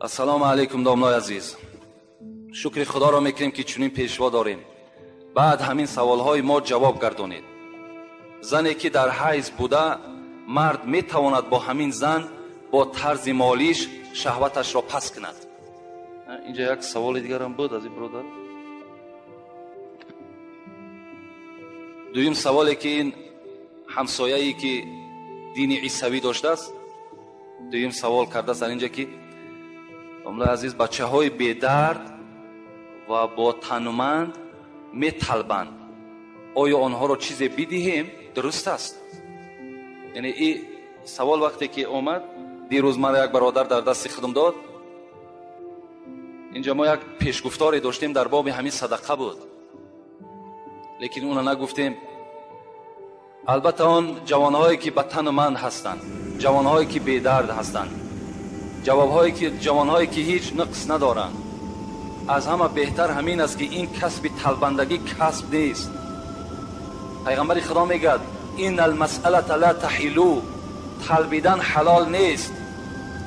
السلام علیکم دامنای عزیز. شکر خدا را میکنیم که چنین پیشوا داریم. بعد همین سوالهای ما جواب گردانید. زنی که در حیض بوده، مرد میتواند با همین زن با طرز مالیش شهوتش را پس کند؟ اینجا یک سوال دیگر هم بود از این برادر. دویم سوالی که این همسایه‌ای که دین عیسوی داشته است، دویم سوال کرده است در اینجا که دامنای عزیز، بچه های بی‌درد و با تنومند میطلبند، آیا آنها را چیزی بدهیم؟ درست است؟ یعنی این سوال وقتی که اومد دیروز مرا یک برادر در دست خودم داد. اینجا ما یک پیشگفتاری داشتیم در باب همین صدقه بود، لیکن اون نگفتیم. البته آن جوانهایی که به تنومند هستند، جوانهایی که بی‌درد هستند، جوانهایی که هیچ نقص ندارند، از همه بهتر همین است که این کسب طلبندگی کسب نیست. پیغمبر خدا میگه این المسئله لا تحلو، طلبیدن حلال نیست.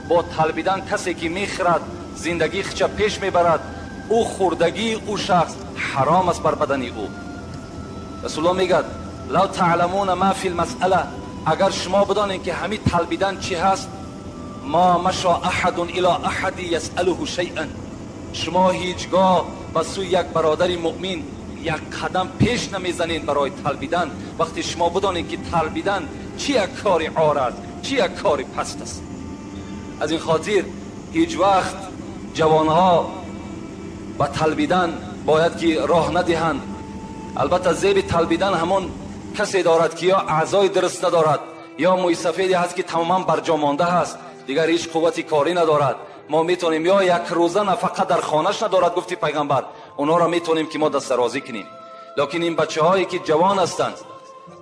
با طلبیدن کسی که میخرد زندگی خچه پیش میبرد، او خوردگی او شخص حرام است بر بدن او. رسول الله میگه لو تعلمون ما فی المسئله، اگر شما بدانید که همین طلبیدن چی هست، ما مشى احد الى احد يسأله شيئا، شما هیچگاه به سوی یک برادر مؤمن یک قدم پیش نمیزنید برای طلبیدن، وقتی شما بدانید که طلبیدن چی یک کار عار است، چی یک کار پست است. از این خاطر هیچ وقت جوانها به طلبیدن باید که راه ندهند. البته زیب طلبیدن همون کسی دارد که یا اعضای درست ندارد، یا موی سفیدی هست که تماما برجا مانده هست، دیگر هیچ قوتی کاری ندارد. ما میتونیم یا یک روزه نفقه در خانهش ندارد، گفتی پیغمبر، اونا را میتونیم که ما دست درازی کنیم. لیکن این بچه هایی که جوان هستند،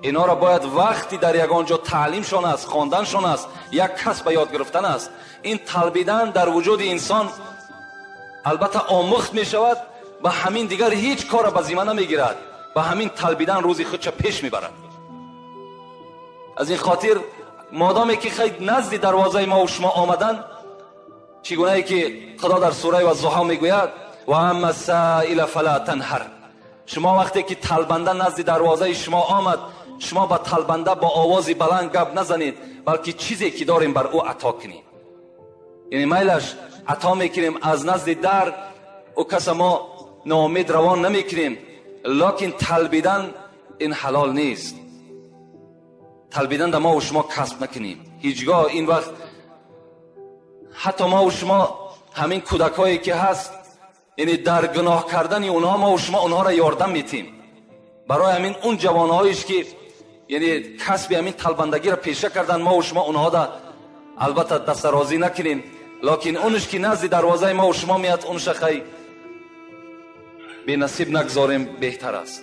اینا را باید وقتی در یک آنجا تعلیمشان است، خواندنشان است، یک کسب یاد گرفتن است. این طلبیدن در وجود انسان البته آموخت می شود، و همین دیگر هیچ کار به ذمه نمیگیرد، و همین طلبیدن روزی خودش پیش میبرد. از این خاطر مادامی که خیلی نزد دروازه ما و شما آمدن، چگونه ای که خدا در سوره الضحی میگوید و اما السائل فلا تنهر، شما وقتی که طلبنده نزد دروازه شما آمد، شما با طلبنده با آوازی بلند گپ نزنید، بلکه چیزی که داریم بر او عطا کنید. یعنی میلش عطا میکنیم از نزد در او کس ما ناامید روان نمیکنیم. لیکن طلبیدن این حلال نیست. طلبیدن در ما و شما کسب نکنیم هیچگاه. این وقت حتی ما و شما همین کودکایی که هست، یعنی در گناه کردن اونها ما و شما اونها را یاردم میتیم. برای همین اون جوانهایش که یعنی کسب همین طلبندگی را پیشه کردن، ما و شما اونها را البته دست رازی نکنیم، لیکن اونش که نزد دروازه ما و شما میاد، اونش خیلی بی نصیب نگذاریم بهتر است.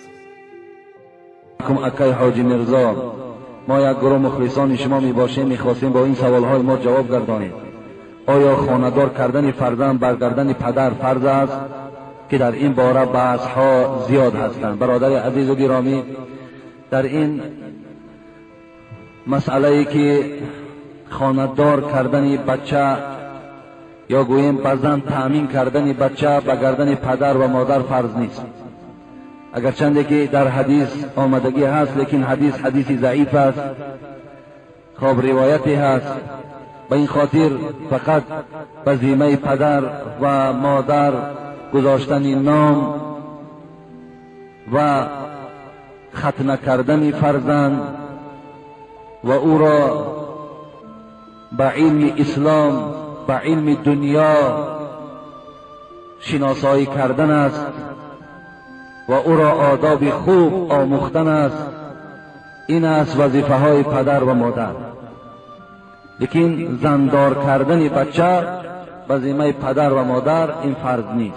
اکای حاجی مرزا، ما یک گروه مخلصان شما می باشیم، میخواستیم با این سوالهای ما جواب گردانید. آیا خانه‌دار کردن فرزند برگردن پدر فرض است؟ که در این باره بحث ها زیاد هستند. برادر عزیز و گرامی، در این مسئله ای که خانه‌دار کردن بچه یا گوییم فرزند تأمین کردن بچه به گردن پدر و مادر فرض نیست، اگرچند که در حدیث آمدگی هست، لیکن حدیث ضعیف است، خواب روایتی هست. به این خاطر فقط به ذمه پدر و مادر گذاشتن نام و ختنه کردن فرزند و او را به علم اسلام، به علم دنیا شناسایی کردن است و او را آداب خوب آموختن است. این است وظیفه های پدر و مادر. لیکن زندار کردن بچه به ذمه پدر و مادر این فرض نیست.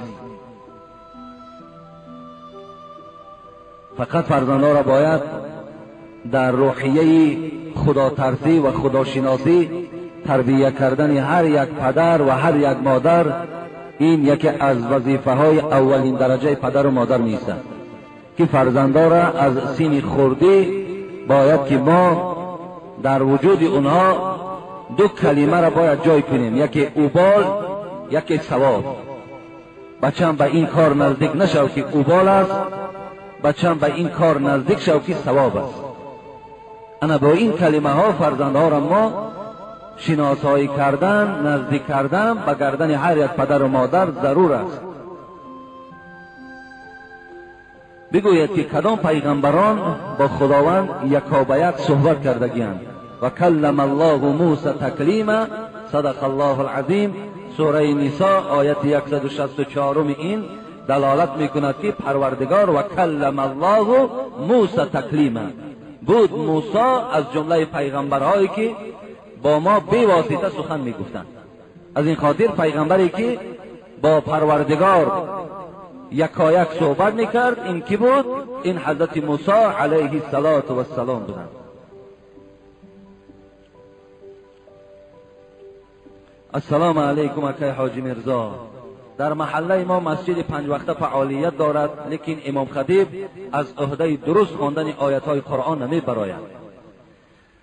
فقط فرزندان را باید در روحیه خداترسی و خداشناسی تربیت کردن هر یک پدر و هر یک مادر، این یکی از وظیفه های اولین درجه پدر و مادر می‌باشد که فرزندان را از سن خردی باید که ما در وجود اونها دو کلمه را باید جای کنیم، یکی اوبال، یکی ثواب. بچم به این کار نزدیک نشو که اوبال است، بچم به این کار نزدیک شو که ثواب است. انا با این کلمه ها فرزندها را ما شناسایی کردن، نزدیک کردن به گردن هر یک پدر و مادر ضرور است. بگوید که کدام پیغمبران با خداوند یکا به یک صحبت کردگیند. و کلم الله موسی تکلیما، صدق الله العظیم. سوره نساء آیت 164 این دلالت میکند که پروردگار و کلم الله موسی تکلیما بود. موسی از جمله پیغمبرهایی که با ما بی واسطه سخن میگفتند. از این خاطر پیغمبری که با پروردگار یکایک صحبت میکرد این کی بود؟ این حضرت موسی علیه السلام بودند. السلام علیکم اکای حاجی مرزا. در محله ما مسجد 5 وقته فعالیت دارد، لیکن امام خطیب از عهده درست خواندن آیات های قرآن نمی براید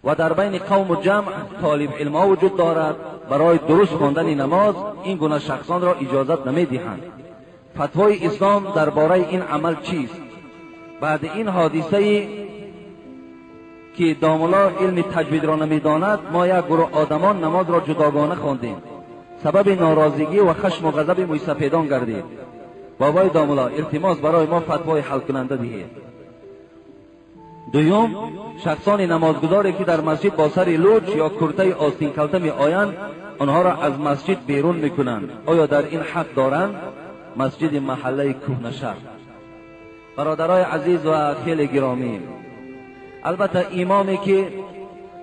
و در بین قوم و جمع طالب علم ها وجود دارد. برای درست خواندن نماز این گونه شخصان را اجازت نمی دهند. فتوای اسلام درباره این عمل چیست؟ بعد این حادثه که داملا علم تجوید را نمیداند، ما یک گروه آدمان نماز را جداگانه خواندیم. سبب ناراضگی و خشم و غضب موسفیدان گردید. بابای داملا التماس برای ما فتوای حل کننده دهید. دوم، شخصان نمازگزاری که در مسجد با سر لوچ یا کرته آستین کلته می آیند، آنها را از مسجد بیرون می کنند. آیا در این حق دارند؟ مسجد محله کوهنشهر. برادرای عزیز و خیلی گرامی، البته امامی که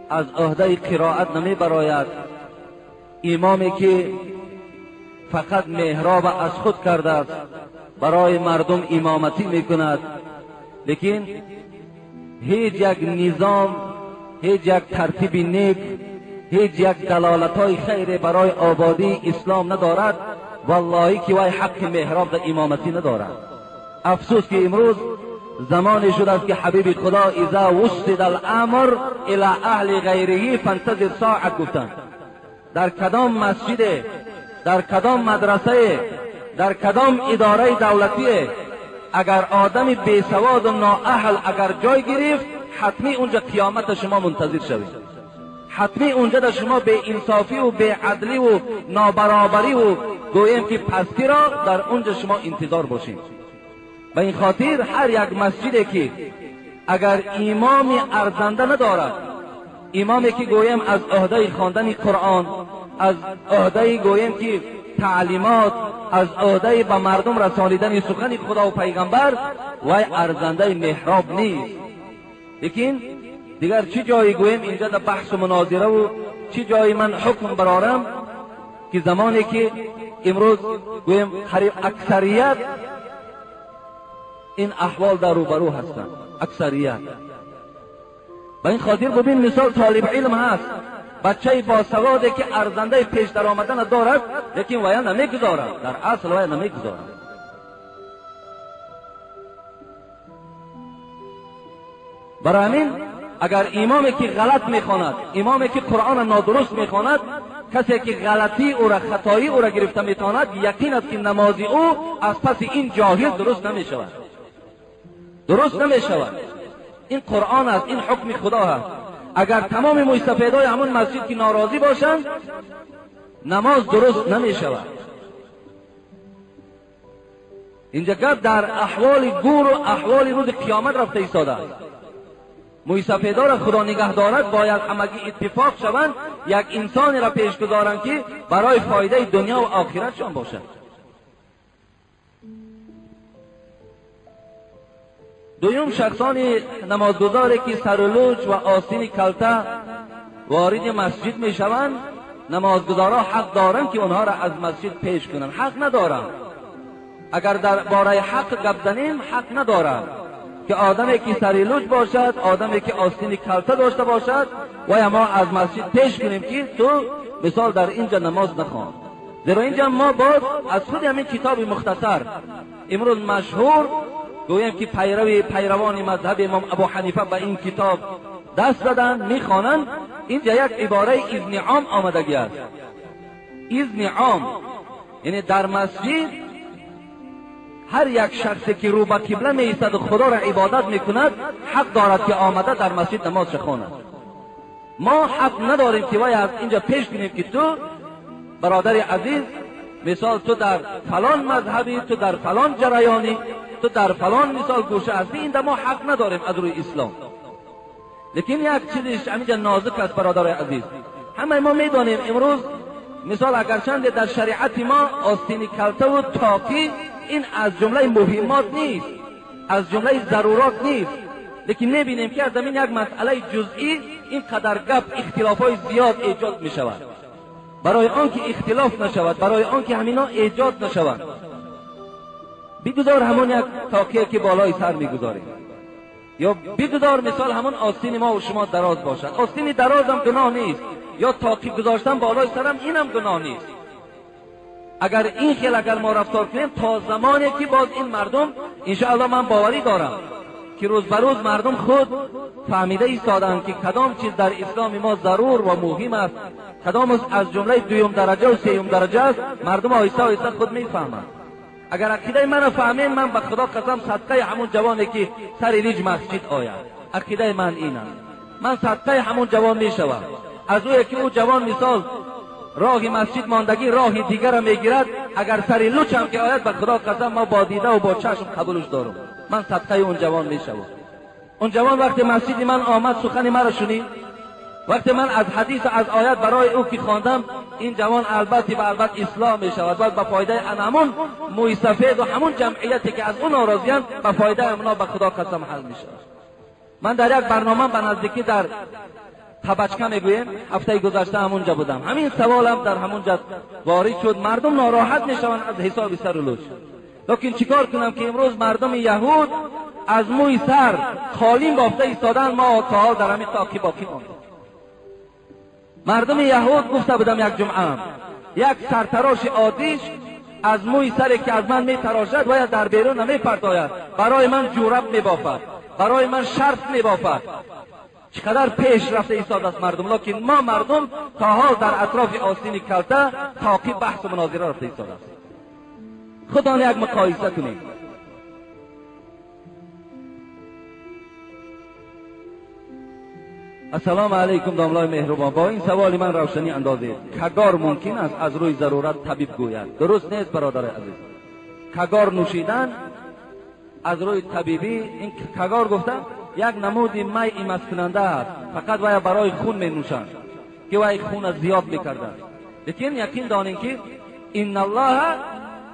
از عهده قرائت نمی براید، امامی که فقط محراب از خود کرده است، برای مردم امامتی می کند، لیکن هیچ یک نظام، هیچ یک ترتیب نیک، هیچ یک دلالت های خیر برای آبادی اسلام ندارد، والله که وای حق محراب در امامتی ندارد. افسوس که امروز زمانی شده است که حبیب خدا اذا وسد الامر الى اهل غیره فانتظر ساعت گفتند. در کدام مسجد، در کدام مدرسه، در کدام اداره دولتی اگر آدم بیسواد و نااهل اگر جای گرفت، حتمی اونجا قیامت شما منتظر شوید. حتمی اونجا در شما بے انصافی و بے عدلی و نابرابری و گویم که پستی را در اونجا شما انتظار باشید. به این خاطر هر یک مسجدی که اگر امامی ارزنده ندارد، امامی که گویم از عهده خواندن قرآن، از عهده گویم که تعلیمات، از عهده به مردم رسانیدن سخن خدا و پیغمبر، وای ارزنده محراب نیست. لیکن دیگر چی جایی گویم اینجا در بحث و مناظره و چی جایی من حکم برارم که زمانی که امروز گویم قریب اکثریت این احوال در روبرو هستند، اکثریت. با این خاطر ببین مثال طالب علم هست، بچه با سواده که ارزنده پیش در آمدن دارد، لیکن ویا نمیگذارد، در اصل ویا نمیگذارد. برای همین اگر امامی که غلط میخواند، امامی که قرآن نادرست میخواند، کسی که غلطی او را، خطایی او را گرفته میتواند، یقین است که نمازی او از پس این جاهل درست نمیشود، درست نمیشود. این قرآن است، این حکم خدا است. اگر تمام مستفیدای همون مسجد که ناراضی باشند، نماز درست نمیشود. اینجا گپ در احوال گور و احوال روز قیامت رفته ایستاده است. مستفیدا را خدا نگه دارد، باید همگی اتفاق شوند، یک انسانی را پیش گذارند که برای فایده دنیا و آخرتشان باشد. دویم، شخصان نمازگزاری که سرلوچ و آستین کلته وارد مسجد می شوند، نمازگزارا حق دارند که اونها را از مسجد پیش کنند. حق ندارند. اگر در باره حق گپ زنیم، حق ندارند که آدمی که سرلوچ باشد، آدمی که آستین کلته داشته باشد و ما از مسجد پیش کنیم که تو مثال در اینجا نماز نخوان. زیرا اینجا ما باز از خود همین کتاب مختصر امروز مشهور گویم که پیروان مذهب امام ابو حنیفه به این کتاب دست دادن میخوانند، اینجا یک عباره اذن عام آمدگی است. اذن عام یعنی در مسجد هر یک شخصی که رو به قبله میایستد و خدا را عبادت میکند حق دارد که آمده در مسجد نماز خواند. ما حق نداریم که وای از اینجا پیش کنیم که تو برادر عزیز مثال تو در فلان مذهبی، تو در فلان جریانی، تو در فلان مثال گوشه هستی، این ما حق نداریم از روی اسلام. لیکن یک چیزش همینجا نازک است برادر عزیز. همه ما میدانیم امروز مثال اگرچند در شریعت ما آستین کلته و تاقی این از جمله مهمات نیست، از جمله ضرورات نیست، لیکن میبینیم که از زمین یک مسئله جزئی این قدر گپ اختلافات زیاد ایجاد میشود. برای آنکه اختلاف نشود، برای آنکه همینا ایجاد نشود، بگذار همون یک تاقیه که بالای سر میگذاریم، یا بگذار مثال همون آستین ما و شما دراز باشد. آستین دراز هم گناه نیست، یا تاقی گذاشتن بالای سرم اینم گناه نیست. اگر این خیل اگر ما رفتار کنیم تا زمانی که باز این مردم انشاءالله من باوری دارم که روز به روز مردم خود فهمیده ایستادند که کدام چیز در اسلام ما ضرور و مهم است، کدام از جمله دوم درجه و سوم درجه است، مردم آهسته آهسته خود میفهمند. اگر عقیده من فهمین، من به خدا قسم صدقه همون جوانی که سر ریج مسجد آید، عقیده من این است، من صدقه همون جوان میشوم. از اوی که او جوان مثال راه مسجد ماندگی راه دیگر را میگیرد، اگر سر لوچم که آید به خدا قسم ما با دیده و با چشم قبولش دارم، من صدقه اون جوان میشوم. اون جوان وقتی مسجد من آمد سخن مرا شنید، وقتی من از حدیث و از آیت برای او که خواندم، این جوان البته به البته اسلام می شود و به فایده همون موی سفید و همون جمعیتی که از اون ناراضیان به فایده اونا به خدا قسم حل می شود. من در یک برنامه به نزدیکی در تبچکه میگویم هفته گذشته همونجا بودم، همین سوالم در همونجا وارد شد. مردم ناراحت میشوند از حساب سر و لوچ، لیکن چیکار کنم که امروز مردم یهود از موی سر خالین بافته ایستادن، ما تا حال در همین تاقی باقی ماندیم. مردم یهود گفته بودم یک جمعه یک سرتراش عادیش از موی سری که از من میتراشد و یا در بیرون نمیپرداید، برای من جورب میبافد، برای من شرط میبافد. چقدر پیش رفته ایستاد است مردم، لیکن ما مردم تا حال در اطراف آستین کلته تاقی بحث و مناظره رفته ایستاد است. خدا یک مقایسه کنیم. السلام علیکم داملای مهربان، با این سوال من روشنی اندازید. کگار ممکن است از روی ضرورت طبیب گوید؟ درست نیست برادر عزیز. کگار نوشیدن از روی طبیبی، این کگار گفتم یک نمود می مسکننده است، فقط وای برای خون می نوشند که وای خون زیاد میکردند. لیکن یقین دانین که ان الله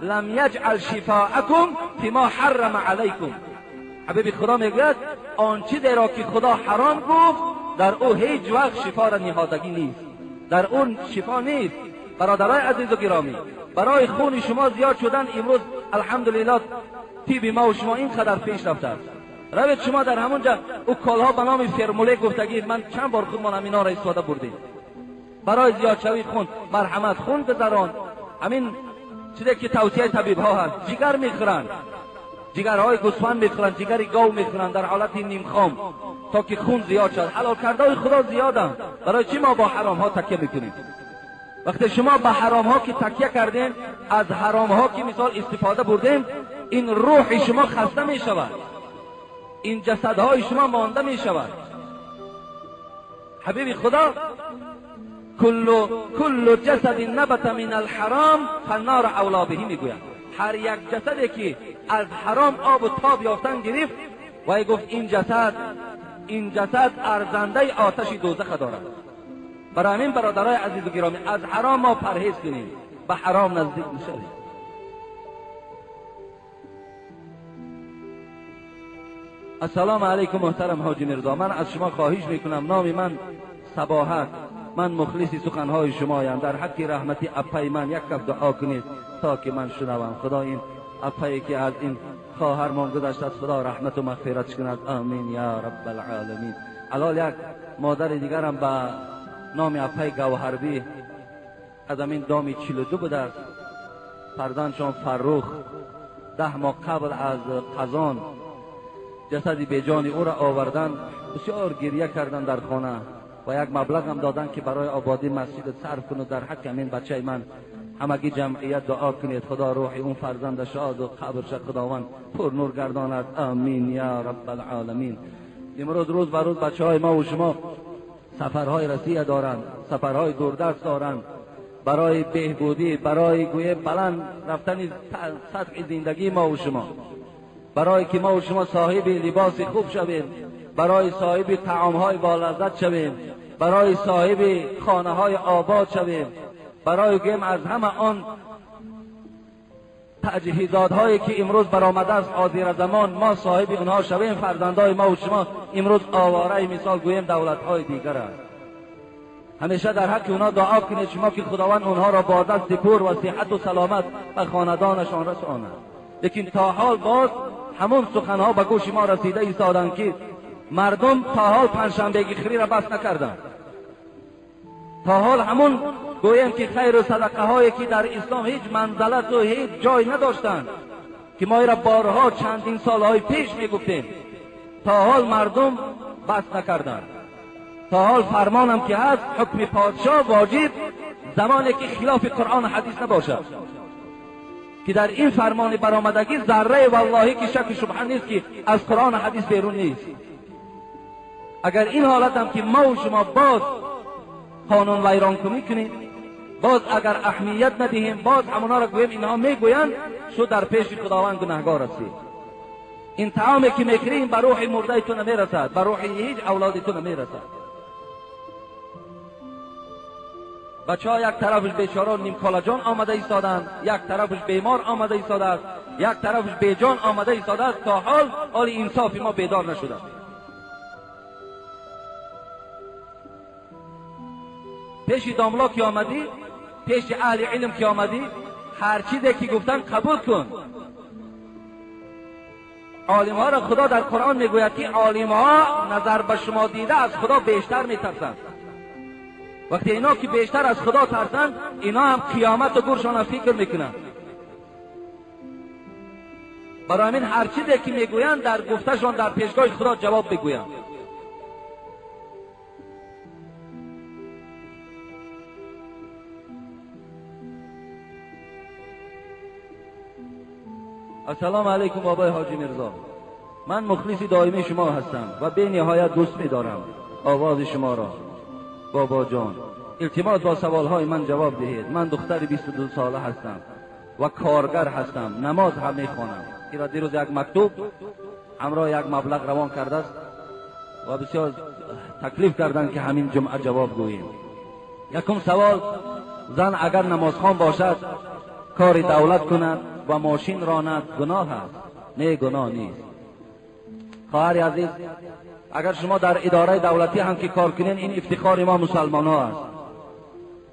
لم یجعل شفاءکم فيما حرم علیکم. حبیب خدا میگوید آنچه را که خدا حرام گفت در او هیچ وقت شفا را نهادگی نیست، در اون شفا نیست. برادرای عزیز و گرامی، برای خون شما زیاد شدن امروز الحمدلله طب ما و شما اینقدر پیش رفته است. روید شما در همونجا او کالها به نام فرموله گفتگی، من چند بار خودمان همینا را استفاده بردیم برای زیاد شوی خون. مرحمت خون بذاران، همین چیزی که توصیه طبیب ها هست. جگر میخورن، جگرهای گوسفند میخورن، جگر گاو میخورن در حالت نیم خام تا که خون زیاد شد. حلال کرده خدا زیادن، برای چی ما با حرام ها تکیه میکنیم؟ وقتی شما به حرام ها که تکیه کردین، از حرام ها که مثال استفاده بردین، این روح شما خسته می شود، این جسدهای شما مانده می شود. حبیب خدا کل جسد نبت من الحرام فالنار اولا به میگوید، هر یک جسدی که از حرام آب و تاب یافتن گرفت و گفت این جسد ارزنده آتش دوزخ دارد. برای همین برادرای عزیز و گرامی از حرام ما پرهیز کنیم، به حرام نزدیک نشویم. السلام علیکم محترم حاجی مرزا، من از شما خواهش میکنم، نام من صباحت، من مخلصی سخنهای شمایم، در حق رحمتی اپای من یک کف دعا کنید تا که من شنوم. خدا این اپایی که از این خواهر من گذشت است خدا رحمت و مغفرت کند، آمین یا رب العالمین. الان یک مادر دیگرم به نام اپای گوهربی از همین دامی 42 بوده است، فرزندشان فروخ 10 ماه قبل از قزان جسد بیجان او را آوردند، بسیار گریه کردند در خانه و یک مبلغ هم دادند که برای آبادی مسجد صرف کنید. در حق همین بچه من همگی جمعیت دعا کنید خدا روح اون فرزند شاد و قبرش خداوند پر نور گرداند. آمین یا رب العالمین. امروز روز به روز بچه‌های ما و شما سفرهای رسیه دارند، سفرهای دوردست دارند برای بهبودی، برای گویه بلند رفتن سطح زندگی ما و شما، برای که ما و شما صاحب لباس خوب شویم، برای صاحب طعامهای بالذت شویم، برای صاحب خانه‌های آباد شویم، برای که از همه آن تجهیزات‌هایی که امروز برآمده است آذر زمان ما صاحب اونها شویم. فرزندای ما و شما امروز آواره مثال گویم دولت‌های دیگر است. همیشه در حق اونها دعا کنید شما که خداوند اونها را با دست پر و صحت و سلامت به خاندانشان رساند. لیکن تا حال باز همون سخنها به گوش ما رسیده ایستادند که مردم تا حال پنجشنبه خیری را بس نکردند. تا حال همون گویم که خیر و صدقه هایی که در اسلام هیچ منزلت و هیچ جای نداشتند که ما را بارها چندین سالهای پیش میگفتیم، تا حال مردم بس نکردند. تا حال فرمانم که هست حکم پادشاه واجب زمانی که خلاف قرآن و حدیث نباشد، که در این فرمان برآمدگی ذره والله که شک شبهه نیست که از قرآن و حدیث بیرون نیست. اگر این حالت هم که ما و شما باز قانون ویران کنیم، باز اگر اهمیت ندهیم، باز همونا را گویم اینها میگویند شو در پیش خداوند گناهگار هستی. این طعامی که میخوریم به روح مرده تو نمیرسد، به روح هیچ اولاد تو نمیرسد. بچه ها یک طرفش بیچاره نیم کالجان آمده ایستادند، یک طرفش بیمار آمده ایستاده است، یک طرفش بیجان آمده ایستاده است. تا حال انصاف ما بیدار نشده. پیش داملا که آمدی، پیش اهل علم که آمدی، هر چیزی که گفتن قبول کن. عالم ها را خدا در قرآن میگوید که عالم ها نظر به شما دیده از خدا بیشتر میترسند. وقتی اینا که بیشتر از خدا ترسند، اینا هم قیامت و گورشان فکر میکنند. برای همین هر چیزی که میگویند در گفتشان در پیشگاه خدا جواب بگویند. السلام علیکم بابای حاجی میرزا. من مخلص دائمی شما هستم و به نهایت دوست می‌دارم آواز شما را. بابا جان، التماس با سوالهای من جواب دهید. من دختر 22 ساله هستم و کارگر هستم، نماز هم میخوانم. ایرا دیروز یک مکتوب همراه یک مبلغ روان کرده است و بسیار تکلیف کردند که همین جمعه جواب گوییم. یکم سوال: زن اگر نمازخوان باشد، کار دولت کند و ماشین راند، گناه است؟ نه، گناه نیست. خواهر عزیز، اگر شما در اداره دولتی هم که کار کنین، این افتخار ما مسلمان ها است.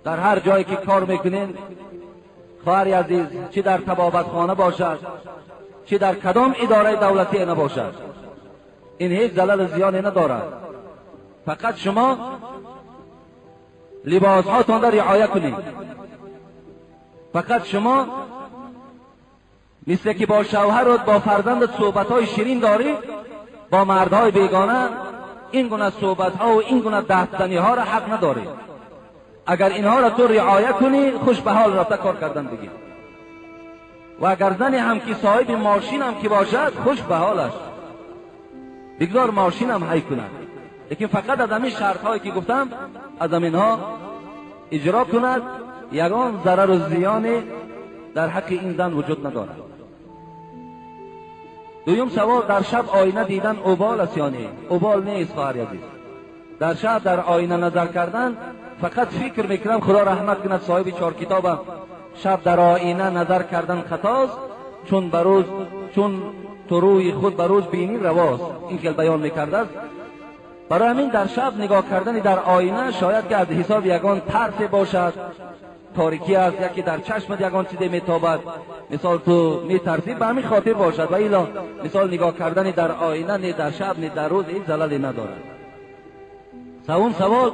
در هر جایی که کار میکنین خواهر عزیز، چه در طبابت خانه باشد، چه در کدام اداره دولتی نباشد، این هیچ ضرر زیانی ندارد. فقط شما لباس هاتون را رعایت کنید. فقط شما مثل که با شوهرت با فرزندت صحبت های شیرین داری، با مردهای بیگانه این گونه صحبت ها و این گونه دهدنی ها را حق نداری. اگر اینها را تو رعایت کنی، خوش به حال رفته کار کردن بگیر. و اگر زنی هم که صاحب ماشین هم که باشد، خوش به حالش بگذار ماشین هم حی کند. لیکن فقط از همین شرط هایی که گفتم از همینها اجرا کند. یگان ضرر و زیانی در حق این زن وجود ندارد. دویم سوال: در شب آینه دیدن اوبال است یا نه؟ اوبال نیست خواهر عزیز. در شب در آینه نظر کردن، فقط فکر میکنم خدا رحمت کند صاحب 4 کتابم، شب در آینه نظر کردن خطاست، چون تو روی خود بر روز بینی رواست. این که بیان میکرده است. برای همین در شب نگاه کردن در آینه شاید که از حساب یگان ترس باشد، تاریکی است، یکی در چشمت یگان چیزی میتابد، مثال تو میترسی، به همین خاطر باشد. و الا مثال نگاه کردن در آینه نه در شب نه در روز هیچ ضرری ندارد. سوم سوال: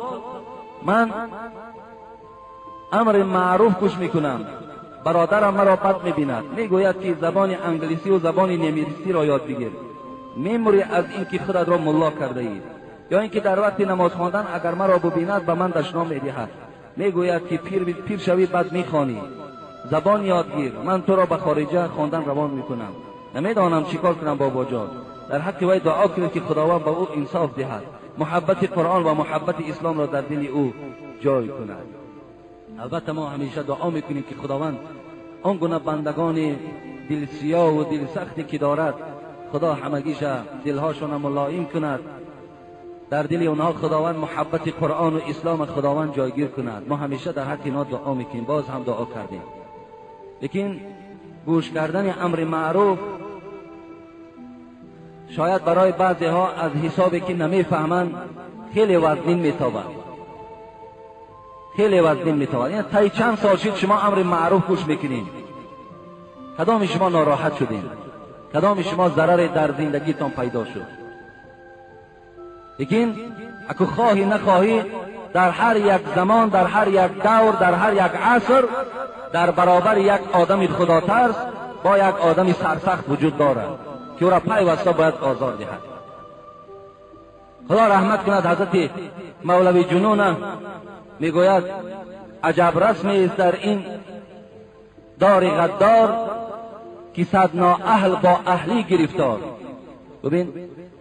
من امر معروف گوش میکنم، برادرم مرا بد میبیند، میگوید که زبان انگلیسی و زبان نمیریسی را یاد بگیر. میموری از اینکه خودت را ملا کرده اید، یا اینکه در وقت نماز خواندن اگر مرا ببیند به من دشنام میدهد، میگوید که پیر شوی بعد میخوانی، زبان یادگیر، من تو را به خارجه خواندن روان میکنم، نمیدانم چیکار کنم بابا جان. در حق وی دعا کنید که خداوند به او انصاف دهد، محبت قرآن و محبت اسلام را در دل او جای کند. البته ما همیشه دعا میکنیم که خداوند آن گونه بندگان دل سیاه و دل سختی که دارد خدا همگیش دلهاشون ملایم کند، در دل اونها خداوند محبت قرآن و اسلام خداوند جایگیر کند. ما همیشه در حق اینا دعا میکنیم، باز هم دعا کردیم. لیکن گوش کردن امر معروف شاید برای بعضی ها از حسابی که نمیفهمند خیلی وزنین میتابد، خیلی وزنین میتابد. یعنی تا چند سال شد شما امر معروف گوش میکنین، کدام شما ناراحت شدین؟ کدام شما ضرر در زندگیتان پیدا شد؟ لیکن اگه خواهی نخواهی در هر یک زمان، در هر یک دور، در هر یک عصر در برابر یک آدم خداترس با یک آدم سرسخت وجود دارد که او را پیوسته باید آزار دهد. خدا رحمت کند حضرت مولوی جنون میگوید عجب رسمی است در این دار غدار که صد نااهل با اهلی گرفتار. ببین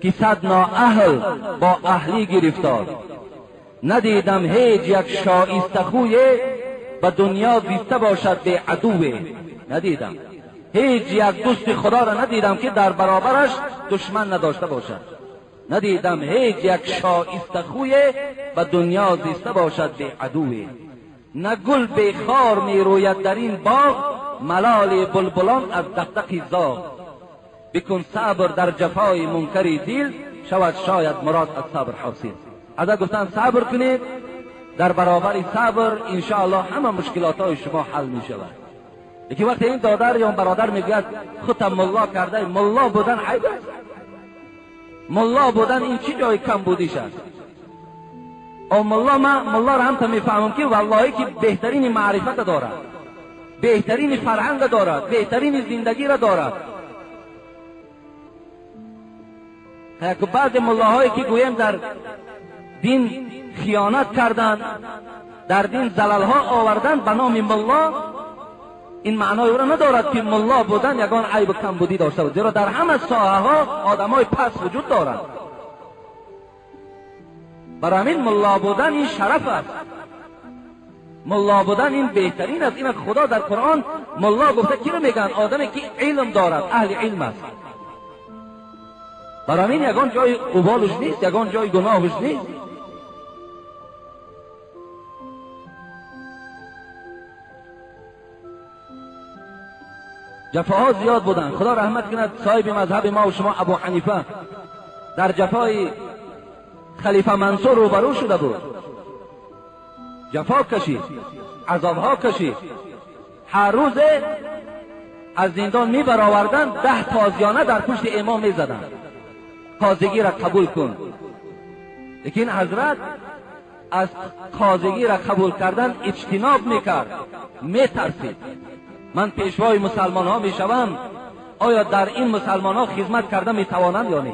که صد نااهل با اهلی گرفتار، ندیدم هیچ یک شایسته خوی به دنیا زیسته باشد به عدوه. ندیدم هیچ یک دوست خدا را ندیدم که در برابرش دشمن نداشته باشد. ندیدم هیچ یک شایسته خوی به دنیا زیسته باشد به عدوه. نه گل به خار می روید در این باغ، ملال بلبلان از دقدق زاغ. بکن صبر در جفای منکری دل، شود شاید مراد از صبر حاصل. از گفتن صبر کنید، در برابر صبر انشاءالله همه مشکلات های شما حل می شود. یکی وقتی این دادر یا برادر میگوید خودم ملا کرده، ملا بودن عیب است؟ ملا بودن این چی جای کم بودیش است؟ او ملا را هم تا میفهمم که والله که بهترین معرفت دارد، بهترین فرهنگ دارد، بهترین زندگی را دارد. که بعض ملاهایی که گویم در دین خیانت کردن، در دین زلالها آوردن به نام ملا، این معنای او را ندارد که ملا بودن یگان عیب کم بودی داشته بود، زیرا در همه ساحه ها آدمای پس وجود دارند. برای همین ملا بودن این شرف است، ملا بودن این بهترین است. این خدا در قرآن ملا گفته کی رو میگن؟ آدمی که علم دارد، اهل علم است. برای همین یگان جای قبالش نیست، یگان جای گناهش نیست. جفاها زیاد بودن. خدا رحمت کند صاحب مذهب ما و شما ابو حنیفه در جفای خلیفه منصور روبرو شده بود، جفا کشید، عذابها کشید. هر روز از زندان می برآوردن 10 تازیانه در پشت امام می زدن قاضیگی را قبول کن. لیکن حضرت از قاضیگی را قبول کردن اجتناب میکرد، میترسید. من پیشوای مسلمان ها میشوم، آیا در این مسلمان ها خدمت کرده میتوانم یا نه؟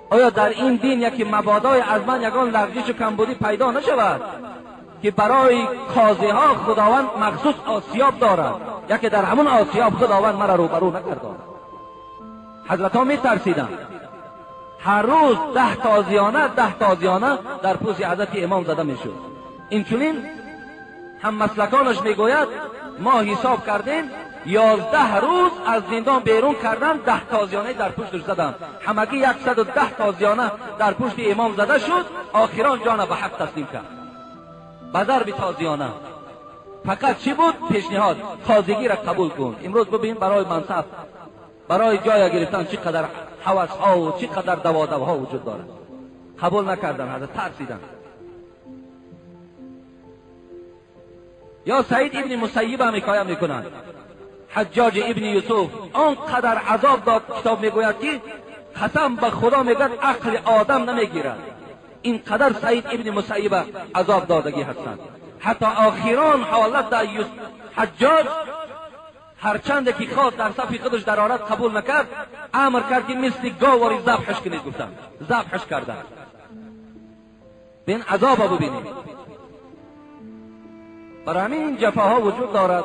آیا در این دین یکی مبادای از من یگان لغزش و کمبودی پیدا نشود که برای قاضی ها خداوند مخصوص آسیاب دارد، یکی در همون آسیاب خداوند مرا روبرو نکرداند؟ حضرت ها میترسیدن. هر روز 10 تازیانه در پوست حضرت امام زده میشد. اینچنین هم مسلکانش میگوید ما حساب کردیم 11 روز از زندان بیرون کردن، 10 تازیانه در پشتش زدن. همگی 110 تازیانه در پشت امام زده شد. آخران جان به حق تسلیم کرد به ضرب تازیانه. فقط چی بود؟ پیشنهاد قاضیگی را قبول کن. امروز ببین برای منصب، برای جای گرفتن چقدر هوس ها و چقدر دوادو ها وجود دارد. قبول نکردن، حضرت ترسیدن. یا سعید ابن مسیب هم حکایت میکنند حجاج ابن یوسف آنقدر عذاب داد، کتاب میگوید که قسم به خدا میگوید عقل آدم نمیگیرد، اینقدر سعید ابن مسیب عذاب دادگی هستند. حتی آخران حالت در هرچند که خواست در صف خودش درآرد قبول نکرد، امر کرد که مثل گاوری ذبحش کنید. گفتم ذبحش کردن. بین عذاب ببینید. برای همین این جفاها وجود دارد،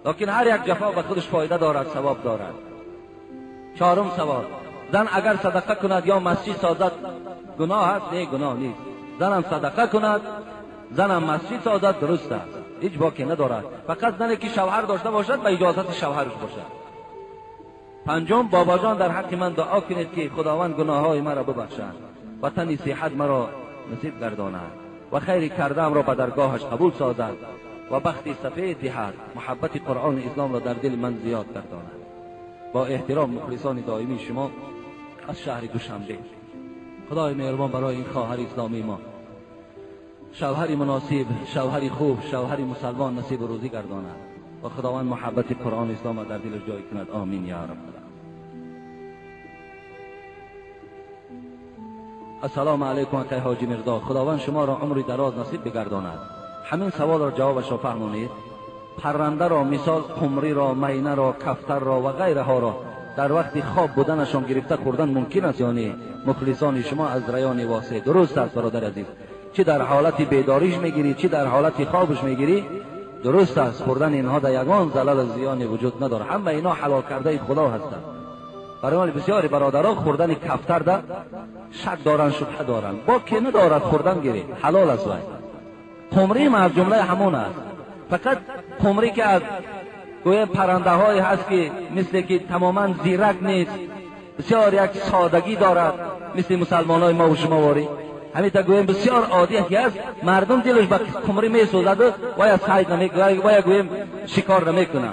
لیکن هر یک جفا به خودش فایده دارد، ثواب دارد. چهارم سوال: زن اگر صدقه کند یا مسجد سازد گناه است؟ نه، گناه نیست. زنم صدقه کند، زنم مسجد سازد، درست است، هیچ باکی ندارد. فقط زنی که شوهر داشته باشد به اجازت شوهرش باشد. پنجم: بابا جان در حق من دعا کنید که خداوند گناههای مرا ببخشد و تن صحت مرا نصیب گرداند و خیر کردم را به درگاهش قبول سازد و بخت سفید دهد، محبت قرآن اسلام را در دل من زیاد گرداند. با احترام، مخلصان دائمی شما از شهر دوشنبه. خدای مهربان برای این خواهر اسلامی ما شوهری مناسب، شوهری خوب، شوهری مسلمان نصیب روزی گرداند و خداوند محبت قرآن اسلام را در دلش جای کند. آمین یا رب. السلام علیکم اکای حاجی مرزا، خداوند شما را عمری دراز نصیب بگرداند. همین سوال را جوابش را فهمونید. پرنده را، مثال قمری را، مینه را، کفتر را و غیره ها را در وقت خواب بودنشان گرفته خوردن ممکن است یا نه؟ مخلصان شما از ریان واسع. درست است برادر عزیز، چه در حالت بیداریش میگیری چه در حالت خوابش میگیری، درست است. خوردن اینها در یگان ضلال زیان وجود نداره، همه اینا حلال کرده خدا هستند. برای بسیاری برادران خوردن کفتر در شک دارن، شبهه دارن، با که ندارد خوردن گیری، حلال است. وای قمری ما از جمله همون است. فقط قمری که از گویا پرنده های هست که مثل که تماما زیرک نیست، بسیار یک سادگی دارد، مثل مسلمان های ما و شما واری همین تا گویم بسیار عادی که است. مردم دلش با قمری میسوزد و یا صید نمیکنه و یا گویم شکار نمیکنه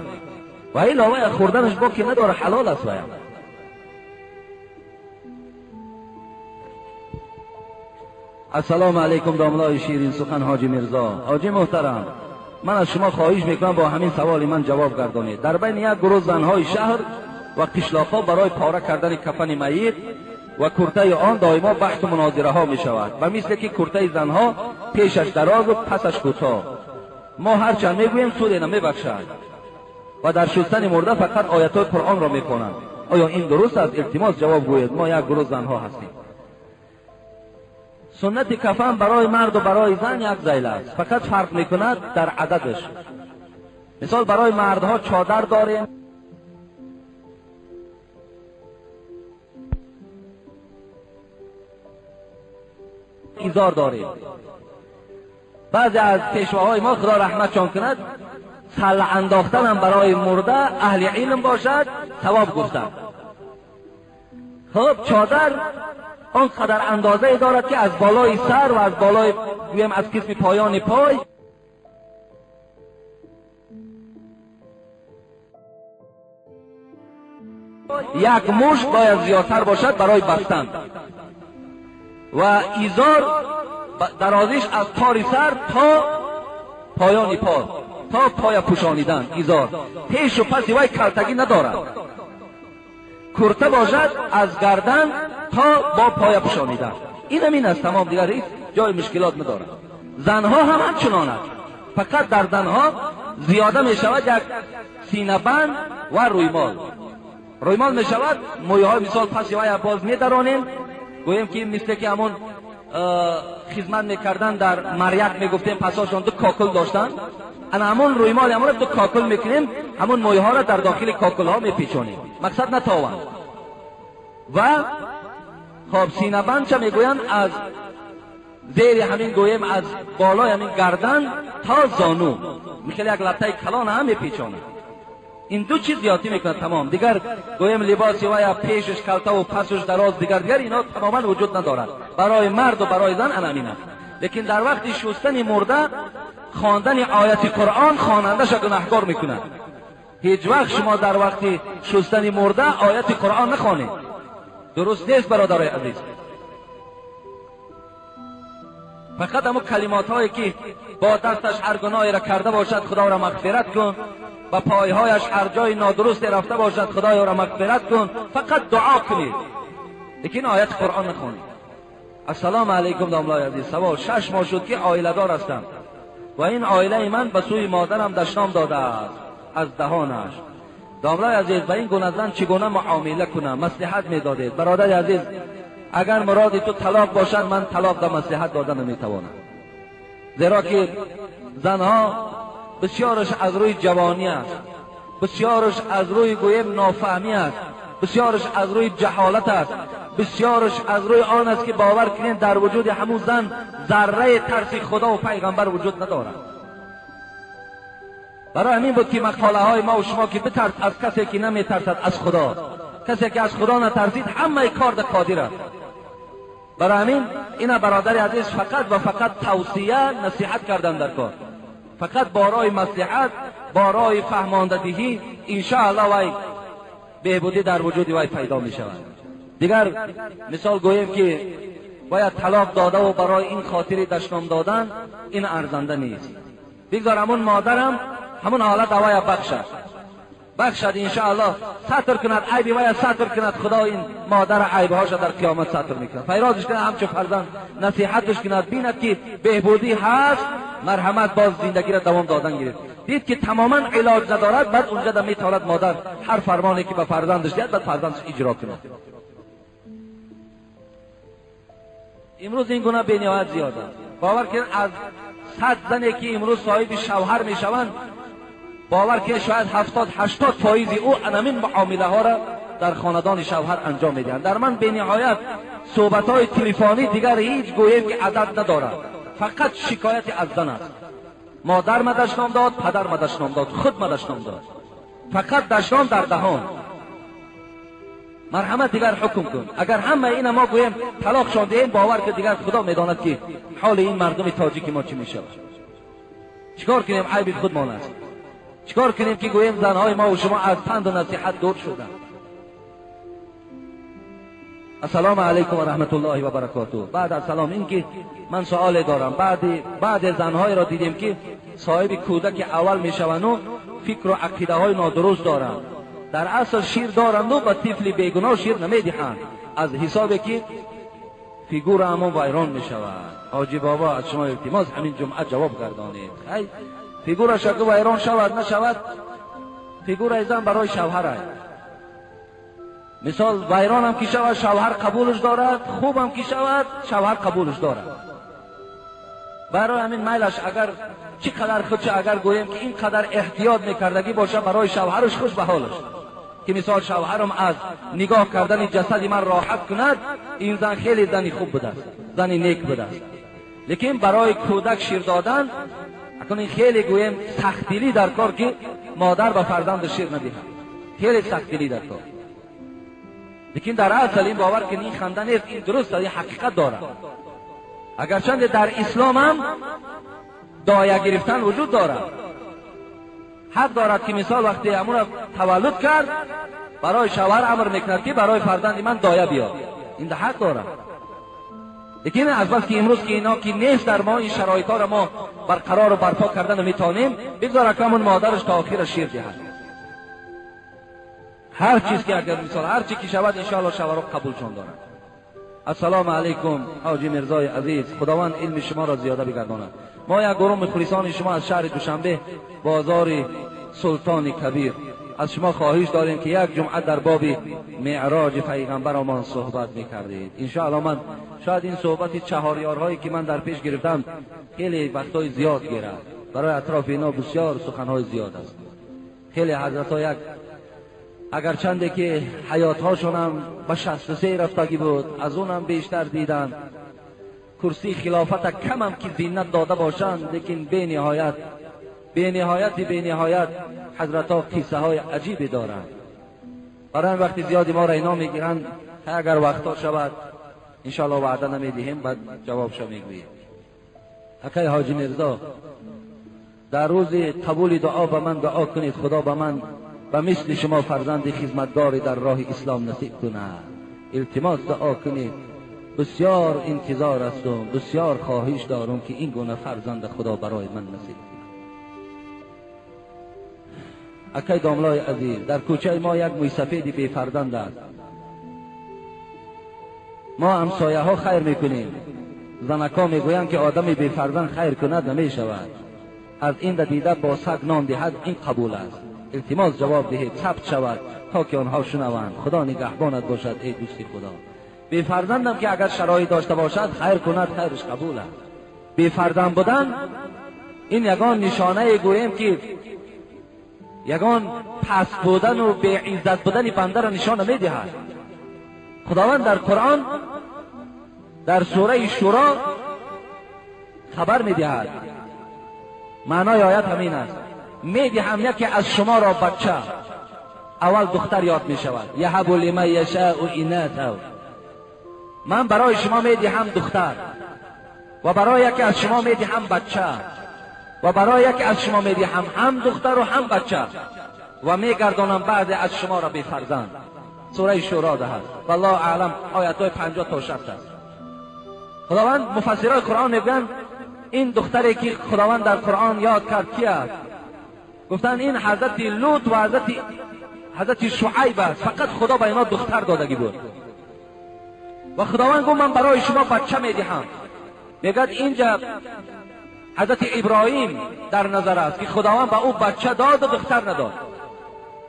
و این علاوه خوردنش با که نداره، حلال است. وای السلام علیکم داملای شیرین سخن حاجی مرزا. حاجی محترم، من از شما خواهش میکنم با همین سوال من جواب گردانید. در بین یک گروه زنهای شهر و قشلاق‌ها برای پاره کردن کفن میت و کرته آن دائما بحث و مناظره ها می شود و مثل که کرته زنها پیشش دراز و پسش کوتاه. ما هرچند میگوییم سود نمیبخشد و در شستن مرده فقط آیات قرآن را میخوانند. آیا این درست است؟ التماس جواب گویید. ما یک گروه زنها هستیم. سنت کفن برای مرد و برای زن یک ذیل است، فقط فرق میکند در عددش. مثال برای مردها چادر داریم، ایزار داریم. بعضی از پیشواهای ما خدا رحمتشان کند سل انداختن هم برای مرده اهل علم باشد ثواب گفتند. خب چادر آنقدر اندازه دارد که از بالای سر و از بالای گویم از قسم پایان پای یک مشت باید زیادتر باشد برای بستن و ایزار درازیش از تار سر تا پایان پا تا پای پوشانیدن. ایزار پیش و پس وای کلتگی ندارد. کرته باشد از گردن تا با پای پوشانیدن. این همین است، تمام، دیگر هیچ جای مشکلات ندارد. زنها هم همچنان است، فقط در زنها زیاده می شود یک سینه بند و رویمال. رویمال می شود مویه های مثال پس وای باز می درانیم، گویم که مثل که همون خدمت میکردن در مریت میگفتیم پساشون دو کاکل داشتن، انا همون رویمال همون دو کاکل میکنیم، همون مویه ها را در داخل کاکل ها میپیچونیم، مقصد نتاون. و خب سینه بند چه میگوین از زیر همین گویم از بالای همین گردن تا زانو میخیل یک لطه کلان هم میپیچونیم. این دو چیز زیادی میکنه، تمام. دیگر گویم لباسی و یا پیشش کلته و پسش دراز دیگر اینا تماما وجود ندارد. برای مرد و برای زن همین است. لیکن در وقت شستن مرده خواندن آیت قرآن خوانندش گناهکار میکنه. هیچ وقت شما در وقت شستن مرده آیت قرآن نخوانید، درست نیست برادرای عزیز. فقط همون کلمات هایی که با دستش هر گناهی را کرده باشد خدا را مغفرت کن و پایهایش هر جای نادرست رفته باشد خدایا را مغفرت کن، فقط دعا کنید، لیکن آیت قرآن نخوانید. السلام علیکم داملای عزیز. سوال: 6 ماه شد که عائله دار هستم و این عائله من به سوی مادرم دشنام داده است. از دهانش. داملای عزیز، با این گونه زن چگونه معامله کنم؟ مصلحت میدادید برادر عزیز. اگر مراد تو طلاق باشد، من طلاق دا مصلحت دادن نمیتوانم، زیرا که زنها بسیارش از روی جوانی است، بسیارش از روی گویم نافهمی است، بسیارش از روی جهالت است، بسیارش از روی آن است که باور کنین در وجود همون زن ذره ترس خدا و پیغمبر وجود ندارد. برای همین بود که مقاله های ما و شما که بترس از کسی که نمیترسد از خدا، کسی که از خدا نترسید همه کار در قادر است. برای همین اینا برادر عزیز فقط و فقط توصیه نصیحت کردن در کار، فقط بارای مصلحت، بارای فهماندهی، انشاءالله وای بهبودی در وجود وای پیدا می شود. دیگر مثال گوییم که باید طلاق داده و برای این خاطر دشنام دادن این ارزنده نیست. بگذار همون مادرم همون حالت وای بخشد انشاءالله ستر کند، عیبی وای ستر کند، خدا این مادر عیبهاش در قیامت ستر میکند، فیرازش کند، همچه فرزند نصیحتش کند، بیند که بهبودی هست، مرحمت باز زندگی را دوام دادن گیرد. دید که تماما علاج ندارد، بعد اونجا در میتواند مادر هر فرمانی که به فرزندش دید بعد فرزندش اجرا کند. امروز این گونه به نهایت زیاد است. باور کن از 100 زنی که امروز صاحب شوهر میشوند، باور که شاید 70-80% او همین معامله ها را در خاندان شوهر انجام میدهند. در من به نهایت صحبت های تلفنی دیگر هیچ گویم که عدد ندارد، فقط شکایت از زن است. مادر مدشنام داد، پدر مدشنام داد، خود مدشنام داد، فقط دشنام در دهان. مرحمت دیگر حکم کن. اگر همه اینا ما گویم طلاق شان دهیم، باور که دیگر خدا میداند که حال این مردم تاجیک ما چی میشه. چیکار کنیم؟ عیب خودمان است. چیکار کنیم که گویم زنهای ما و شما از پند و نصیحت دور شدند؟ السلام علیکم و رحمت الله و برکاته. بعد از سلام، این که من سوال دارم، بعد زنهای را دیدیم که صاحب کودک اول میشوند و فکر و عقیده های نادرست دارند، در اصل شیر دارند و به طفل بیگناه شیر نمیدهند، از حسابی که فیگور همون ویران میشود. حاجی بابا از شما التماس همین جمعه جواب گردانید. فیگورش اگه ویران شود نشود، فیگور زن برای شوهر است. مثال ویران هم که شود شوهر قبولش دارد، خوب هم که شود شوهر قبولش دارد. برای همین میلش اگر چقدر خودش اگر گویم که این قدر احتیاط میکردگی باشه برای شوهرش خوش به حالش، که مثال شوهرم از نگاه کردن جسد من راحت کند، این زن خیلی زنی خوب بوده است، زنی نیک بوده است. لیکن برای کودک شیر دادن اکنون خیلی گویم سختگیری در کار که مادر به فرزند شیر ندهد، خیلی سختگیری در کار. لیکن در اصل این باور که این خنده نیست، این درست است، این حقیقت دارد. اگرچند در اسلام هم دایه گرفتن وجود دارد، حق دارد که مثال وقتی امور تولد کرد برای شوهر امر میکند که برای فرزند من دایه بیار، این حق دارد. لیکن از بس که امروز که اینا که نیست در ما این شرایط ها را ما برقرار و برپا کردن میتونیم، بگذار که همون مادرش تا آخر شیر دهد. هر چیز که اگر مثال هر چی که شود انشاءالله شوهر قبول چون دارد. السلام علیکم حاجی مرزای عزیز، خداوند علم شما را زیاده بگرداند. ما یک گروه مخلصان شما از شهر دوشنبه بازار سلطان کبیر از شما خواهش داریم که یک جمعه در باب معراج پیغمبرمان صحبت میکردید. انشاءالله من شاید این صحبت چهاریارهایی که من در پیش گرفتم خیلی وقتای زیاد گیرد، برای اطراف اینا بسیار سخنهای زیاد است. خیلی حضرت ها اگر چنده که حیاتهاشون هم به 63 رفتگی بود، از اونم بیشتر دیدن، کرسی خلافت کم هم که زینت داده باشند، لیکن به نهایت حضرت ها قصه های عجیبی دارند. برای وقتی زیادی ما را اینا میگیرند، اگر وقتا شود انشاءالله وعده نمیدهیم، بعد جوابشو میگوییم. اکای حاجی مرزا در روز قبول دعا به من دعا کنید، خدا به من و مثل شما فرزند خدمتگاری در راه اسلام نصیب کند. التماس دعا کنید، بسیار انتظار است و بسیار خواهش دارم که این گونه فرزند خدا برای من نصیب کند. اکای داملای عزیز، در کوچه ما یک موی سفیدی بی فرزند است. ما همسایه ها خیر میکنیم، زنکا میگویند که آدمی بی فرزند خیر کند نمی شود. از این دیده با سگ نان دهد، این قبول است. التماس جواب دهید، ثبت شود تا که آنها شنوند. خدا نگهبانت باشد ای دوستی خدا. بی فرزندم که اگر شرایط داشته باشد خیر کند، خیرش قبول است. بی فرزند بودن این یگان نشانه گوییم که یگان پست بودن و بی عزت بودن بنده را نشانه میدهد. خداوند در قرآن در سوره شورا خبر میدهد، معنای آیت همین است: میدهم یکی از شما را بچه، اول دختر یاد می شود، یهب لمن یشاء اناثا، من برای شما میدهم دختر، و برای یکی از شما میدهم بچه، و برای یکی از شما میدهم هم دختر و هم بچه، و میگردانم بعد از شما را بی فرزند. سوره شورا ده هست. والله اعلم آیات 50 تا 60 است. خداوند مفسرای قرآن میگن این دختری که خداوند در قرآن یاد کرد کی است؟ گفتن این حضرت لوط و حضرت شعیب است. فقط خدا به اینا دختر دادگی بود. و خداوند گفت من برای شما بچه میدهم. میگد اینجا حضرت ابراهیم در نظر است که خداوند به او بچه داد و دختر نداد.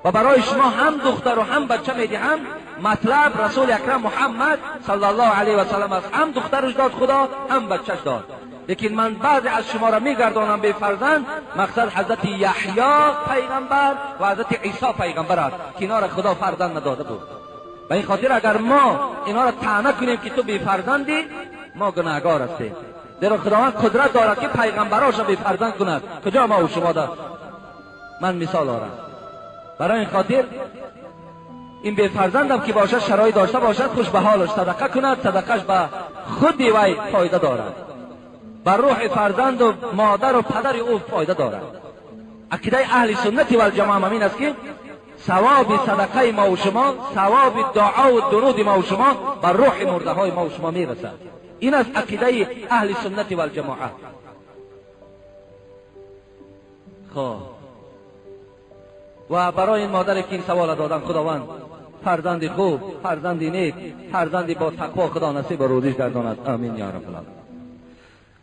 و برای شما هم دختر و هم بچه میدهم. مطلب رسول اکرم محمد صلی الله علیه و سلم است. هم دخترش داد خدا، هم بچهش داد. لیکن من بعضی از شما را میگردانم به فرزند. مقصد حضرت یحیی پیغمبر و حضرت عیسی پیغمبر است که اینا را خدا فرزند نداده بود. و این خاطر اگر ما اینا را طعنه کنیم که تو بی فرزندی، ما گناهگار هستیم. در خداوند قدرت دارد که پیغمبراش بی فرزند کند. کجا ما و شما دارد؟ من مثال آورم. برای این خاطر این بی فرزندم که باشد، شرایط داشته باشد، خوش به حالش صدقه کند. صدقش به خود وی فایده دارد، بر روح فرزند و مادر و پدر او فایده دارد. عقیده اهل سنت و الجماعه همین است که ثواب صدقه ما و شما، ثواب دعا و درود ما و شما بر روح مرده های ما و شما میرسد. این است عقیده اهل سنت و الجماعه. خب و برای این مادر که این سوال دادن، خداوند فرزندی خوب، فرزندی نیک، فرزندی با تقوا خدا نصیب و روزیش گرداند. آمین یا رب العالمین.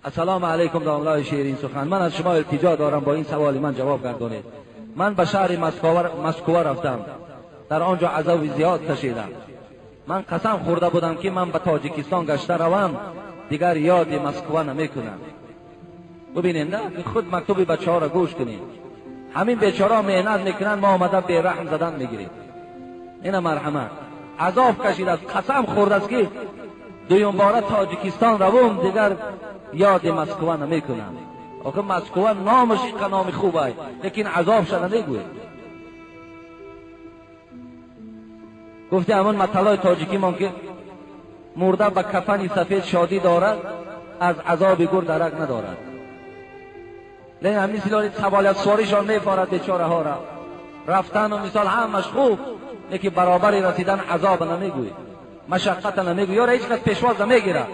السلام علیکم داملای شیرین سخن. من از شما التجا دارم با این سوال من جواب گردانید. من به شهر مسکو رفتم، در آنجا عذاب زیاد کشیدم. من قسم خورده بودم که من به تاجیکستان گشته روم، دیگر یاد مسکو نمیکنم. ببینید خود مکتوب بچه‌ها را گوش کنید. همین بیچاره‌ها مهنت میکنن، ما آمده به رحم زدن میگیریم. اینا مرحمت. عذاب کشید است، قسم خورده است که دویم باره تاجیکستان روم، دیگر یاد مسکو نمیکنم. آخه مسکو نامش نام خوبه، لیکن عذاب شده نمیگوید. گفته همون مطلع تاجیکی من که مرده به کفن سفید شادی دارد، از عذاب گور درک ندارد. لیکن همین سیلانی سوالت سواریشان میفارد بیچاره ها را. رفتن و مثال همش خوب، لیکن برابری رسیدن عذاب نمیگوید، مشقت نمیگوید، یا هیچ کس پیشواز نمیگیره.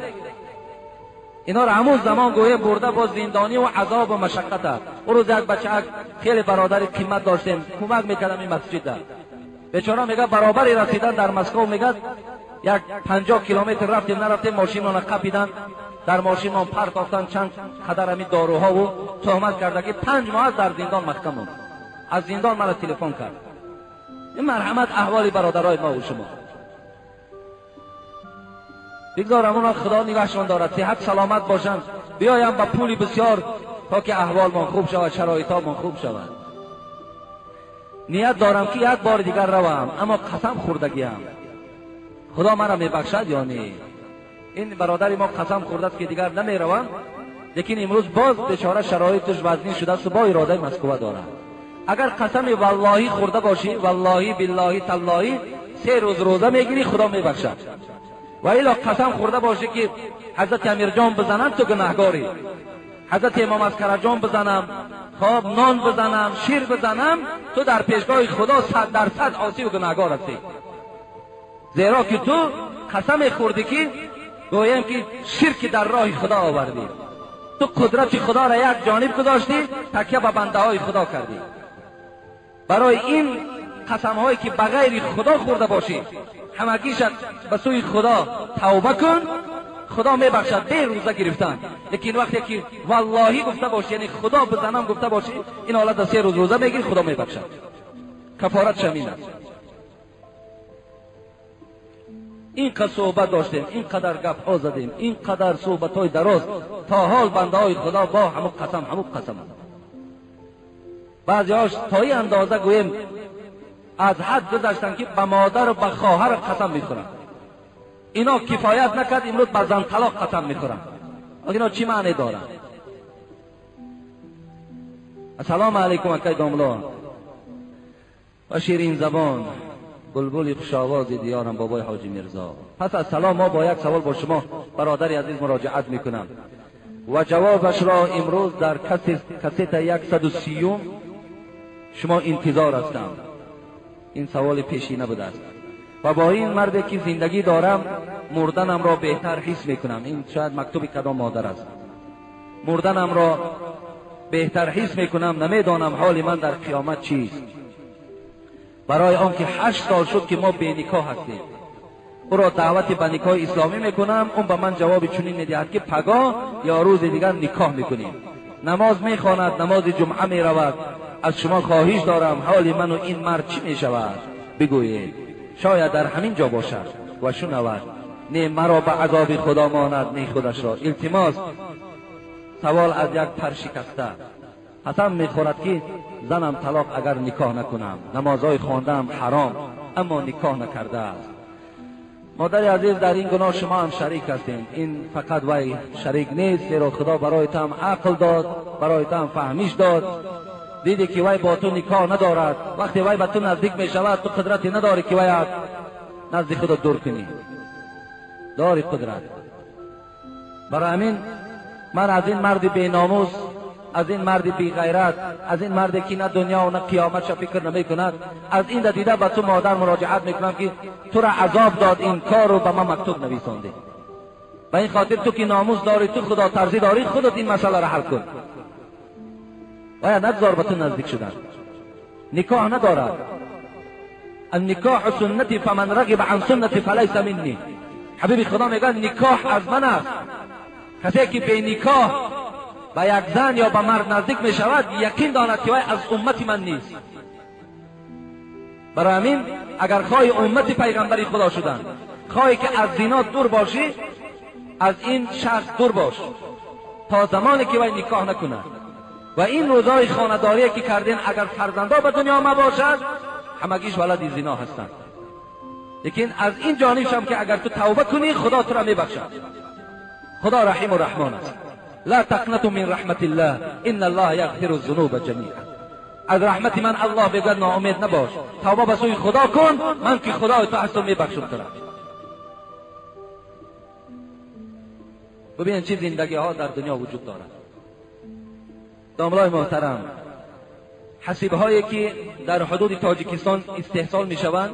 اینا را همون زمان گویه برده با زندانی و عذاب و مشقت است. اون روز یک بچه خیلی برادر قیمت داشتیم، کمک میکردم این مسجد ده. بیچاره میگه برابری رسیدن در مسکو، میگه یک 50 کیلومتر رفتیم نرفتیم، ماشین ما قپیدن، در ماشین ما پرتافتن، چند قدر همین داروها و تهمت کرده که 5 ماه در زندان محکم بود. از زندان مرا تلفن کرد. این مرحمت احوالی برادرای ما و شما. بگذارم اونا خدا نگهشان دارد، صحت سلامت باشن، بیایم با پولی بسیار تا که احوال من خوب شود، شرایط من خوب شود. نیت دارم که یک بار دیگر روم، اما قسم خوردگیم. خدا مرا میبخشد یا نه؟ این برادری ما قسم خورده است که دیگر نمیروم، لیکن امروز باز بیچاره شرایطش وزنی شده است، با اراده مسکو دارد. اگر قسم والله خورده باشی، والله بالله تالله 3 روز روزه میگیری، خدا میبخشد. و الا قسم خورده باشی که حضرت امیر جان بزنم تو گناهگاری، حضرت امام عسکر جان بزنم، خب نان بزنم، شیر بزنم، تو در پیشگاه خدا 100% عاصی و گناهگار هستی. زیرا که تو قسم خوردی که گویم که شرک در راه خدا آوردی، تو قدرت خدا را یک جانب گذاشتی، تکیه به بنده های خدا کردی. برای این قسم هایی که بغیر خدا خورده باشی، همگیش به سوی خدا توبه کن، خدا میبخشد. 2 روزه گرفتن، لیکن وقتی که والله گفته باشی، یعنی خدا بزنم گفته باشی، این حالت 3 روز روزه میگیری، خدا میبخشد. کفارت شمین است. اینقدر صحبت داشتیم، اینقدر گپ ها زدیم، اینقدر صحبت های دراز، تا حال بنده های خدا با همون قسم بعضی هاش تا این اندازه گویم از حد گذشتن که به مادر و به خواهر قسم میخورن. اینا کفایت نکرد، امروز به زن طلاق قسم میخورن. اینا چی معنی دارن؟ السلام علیکم اکای داملا و شیرین زبان بلبل خوش‌آواز دیارم بابای حاجی میرزا. پس از سلام ما با یک سوال با شما برادر عزیز مراجعت میکنم و جوابش را امروز در کست 130 شما انتظار هستم. این سوال پیشینه بوده است و با این مردی که زندگی دارم مردنم را بهتر حس میکنم. این شاید مکتوب کدام مادر است. مردنم را بهتر حس میکنم، نمیدانم حال من در قیامت چیست. برای آنکه 8 سال شد که ما بی نکاح هستیم. او را دعوت به نکاح اسلامی میکنم، اون به من جواب چنین میدهد که پگاه یا روز دیگر نکاح میکنیم. نماز میخواند، نماز جمعه میرود. از شما خواهش دارم حال من و این مرد چی میشود بگویید، شاید در همین جا باشد و شنود، نه مرا به عذاب خدا ماند نه خودش را. التماس سوال از یک پرشکسته. قسم میخورد که زنم طلاق اگر نکاح نکنم، نمازهای خواندم حرام اما نکاح نکرده است. مادر عزیز در این گناه شما هم شریک هستین. این فقط وی شریک نیست، زیرا خدا برایت هم عقل داد، برایت هم فهمیش داد. دیدی که وی با تو نکاح ندارد، وقتی وی به تو نزدیک می شود تو قدرتی نداری که وی نزدیک خودت دور کنی. داری قدرت. برای همین من از این مرد بی ناموس، از این مرد بی غیرت، از این مرد که نه دنیا و نه قیامت شو فکر نمی کند، از این دیده به تو مادر مراجعت میکنم که تو را عذاب داد، این کار رو به من مکتوب نویسانده. و این خاطر تو که ناموس داری، تو خدا ترضی داری، خودت این مسئله را حل کن. باید نگذار به تو نزدیک شدن. نکاح ندارد. النکاح سنتی فمن رغب عن سنتی فلیس منی. حبیب خدا میگه نکاح از من است. کسی که به نکاح با یک زن یا با مرد نزدیک می شود یقین داند که وی از امت من نیست. برای همین اگر خواهی امت پیغمبری خدا شدن، خواهی که از زنا دور باشی، از این شخص دور باش تا زمانی که وی نکاح نکنه. و این روزای خانه‌داری که کردین اگر فرزندا به دنیا ما باشد همگیش ولد زنا هستند. لیکن از این جانبش هم که اگر تو توبه کنی خدا تو را میبخشد. خدا رحیم و رحمان است. لا تقنطوا من رحمت الله ان الله یغفر الذنوب جمیعا. از رحمت من الله بگه ناامید نباش، توبه به سوی خدا کن، من که خدای تو هستم میبخشم تو را. ببینید چه زندگی ها در دنیا وجود دارد. داملای محترم، حسیب هایی که در حدود تاجیکستان استحصال می شوند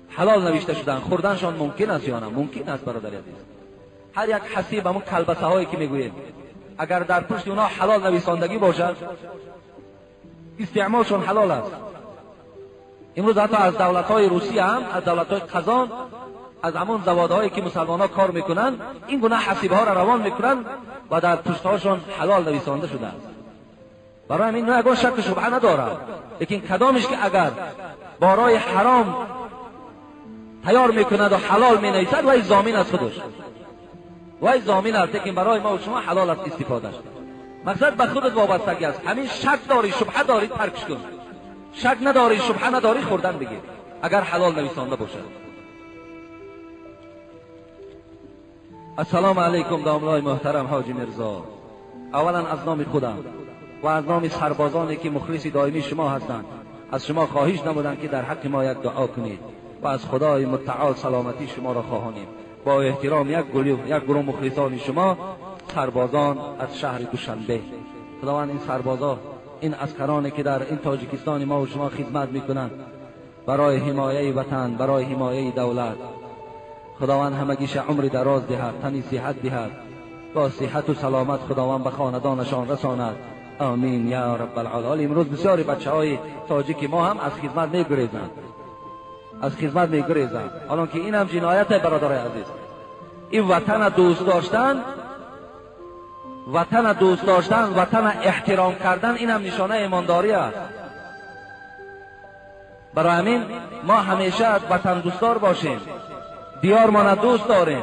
حلال نوشته شدن، خوردنشان ممکن است یا نه؟ ممکن است برادر عزیز. هر یک حسیب همون کلبسه هایی که میگوییم اگر در پشت اونها حلال نویساندگی باشد استعمالشون حلال است. امروز حتی از دولت های روسیه هم، از دولت های قزان، از همون زوادهایی که مسلمان ها کار میکنن این گونه حسیب ها را روان میکنن و در پشت هاشون حلال نویسانده شده است. برای همین نوع شک شبهه ندارد. لیکن کدامش که اگر بارای حرام تیار میکند و حلال مینویسد وی ضامن از خودش، وی ضامن است. لیکن برای ما و شما حلال است استفادهش. مقصد به خودت وابستگی است. همین شک داری شبهه داری ترکش کن. شک نداری شبهه نداری خوردن بگیر اگر حلال نویسانده باشد. السلام علیکم داملای محترم حاجی میرزا. اولا از نام خودم و از نام سربازانی که مخلص دائمی شما هستند از شما خواهش نمودند که در حق ما یک دعا کنید و از خدای متعال سلامتی شما را خواهانیم. با احترام یک گروه مخلصان شما، سربازان از شهر دوشنبه. خداوند این سربازا، این عسکرانی که در این تاجیکستان ما و شما خدمت میکنند برای حمایه وطن، برای حمایه دولت، خداوند همگیش عمر دراز دهد، تنی صحت دهد، با صحت و سلامت خداوند به خاندانشان رساند. آمین یا رب العالمین. امروز بسیاری بچهای تاجیک ما هم از خدمت میگریزند، از خدمت میگریزند، حالان که این هم جنایت برادر عزیز. این وطن دوست داشتن، وطن دوست داشتن، وطن احترام کردن، این هم نشانه ایمانداری است. برای همین ما همیشه وطن دوستدار باشیم، دیار ما دوست داریم.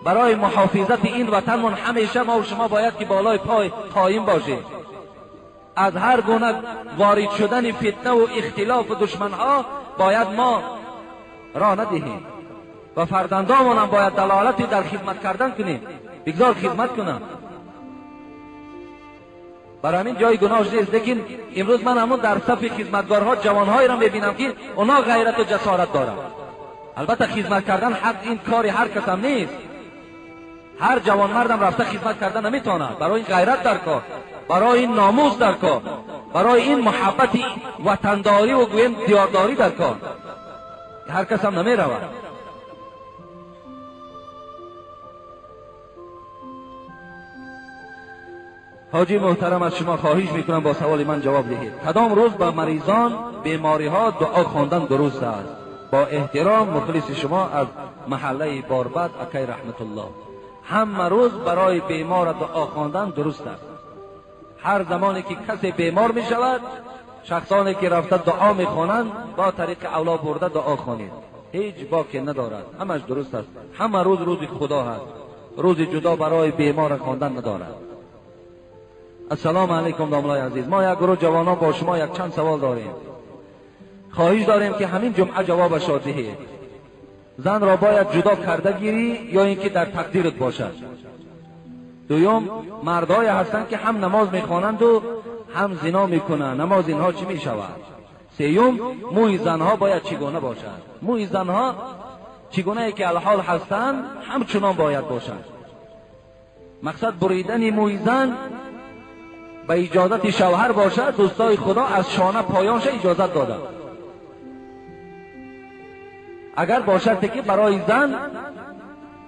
برای محافظت این وطنمون همیشه ما و شما باید که بالای پای قایم باشیم. از هر گونه وارد شدن فتنه و اختلاف و دشمنها باید ما راه ندهیم و فرزندانمون هم باید دلالتی در خدمت کردن کنیم، بگذار خدمت کنم. برای همین جای گناهش نیست. لیکن امروز من همون در صف خدمتگارها جوانهایی را میبینم که اونا غیرت و جسارت دارن. البته خدمت کردن حق این کاری هر کس هم نیست، هر جوان مردم رفته خدمت کردن نمیتونه. برای این غیرت در کار، برای این ناموس در کار، برای این محبت وطنداری و گویم دیارداری در کار، هر کس هم نمیرود. حاجی محترم از شما خواهش میکنم با سوال من جواب دهید. کدام روز با مریضان بیماری ها دعا خواندن درست است؟ با احترام مخلص شما از محله باربد اکی رحمت الله. همه روز برای بیمار دعا خواندن درست است. هر زمانی که کسی بیمار می شود، شخصانی که رفته دعا می خوانند با طریق اولا برده دعا خوانید، هیچ باکی ندارد، همش درست است. همه روز روز خدا هست، روز جدا برای بیمار خواندن ندارد. السلام علیکم داملای عزیز، ما یک گروه جوانان با شما یک چند سوال داریم. خواهش داریم که همین جمعه جوابش را دهید. زن را باید جدا کرده گیری یا اینکه در تقدیرت باشد؟ دوم، مردای هستند که هم نماز میخوانند و هم زنا میکنند، نماز اینها چی میشود؟ سوم، موی زنها باید چگونه باشد؟ موی زنها چگونه ای که الحال هستند همچنان باید باشد. مقصد بریدن موی زن به اجازت شوهر باشد. دوستای خدا از شانه پایانش اجازت داده. اگر باشد که برای زن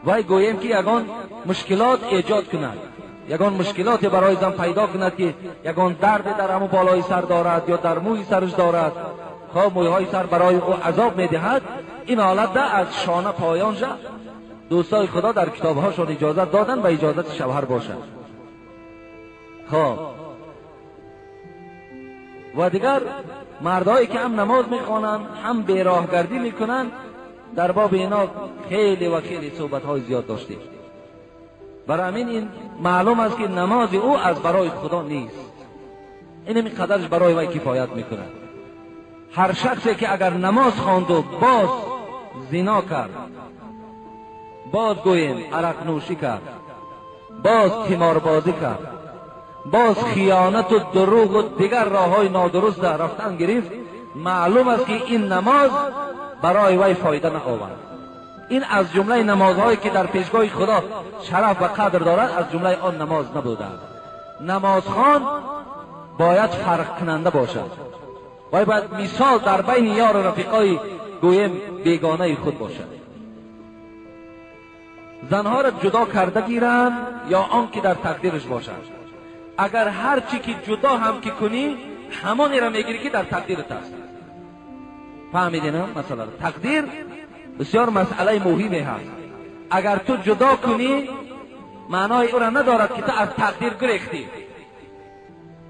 وای گویم که یگان مشکلات ایجاد کند، یگان مشکلات برای زن پیدا کند که یگان درد در همون بالای سر دارد یا در موی سرش دارد، خب مویهای سر برای او عذاب میدهد، این حالت ده از شانه پایانش دوستای خدا در کتابهاشون اجازت دادن و اجازت شوهر باشد. خب و دیگر مردایی که هم نماز میخوانند هم بیراهگردی میکنند، در باب اینا خیلی و خیلی صحبت‌های زیاد داشتیم. برای همین این معلوم است که نماز او از برای خدا نیست، این قدرش برای وی کفایت میکنه. هر شخصی که اگر نماز خواند و باز زنا کرد، باز گویم عرق نوشی کرد، باز قماربازی کرد، باز خیانت و دروغ و دیگر راه‌های نادرست رفتن گرفت، معلوم است که این نماز برای وی فایده نآورد. این از جمله نمازهایی که در پیشگاه خدا شرف و قدر دارد از جمله آن نماز نبوده. نمازخوان باید فرق کننده باشد، باید مثال در بین یار و رفیقای گویم بیگانه خود باشد. زنها را جدا کرده گیرند یا آن که در تقدیرش باشد؟ اگر هر چی که جدا هم که کنی همانی را میگیری که در تقدیرت است. فهمیدین مثلا تقدیر بسیار مسئله مهمی هست. اگر تو جدا کنی معنای او را ندارد که تو از تقدیر گریختی،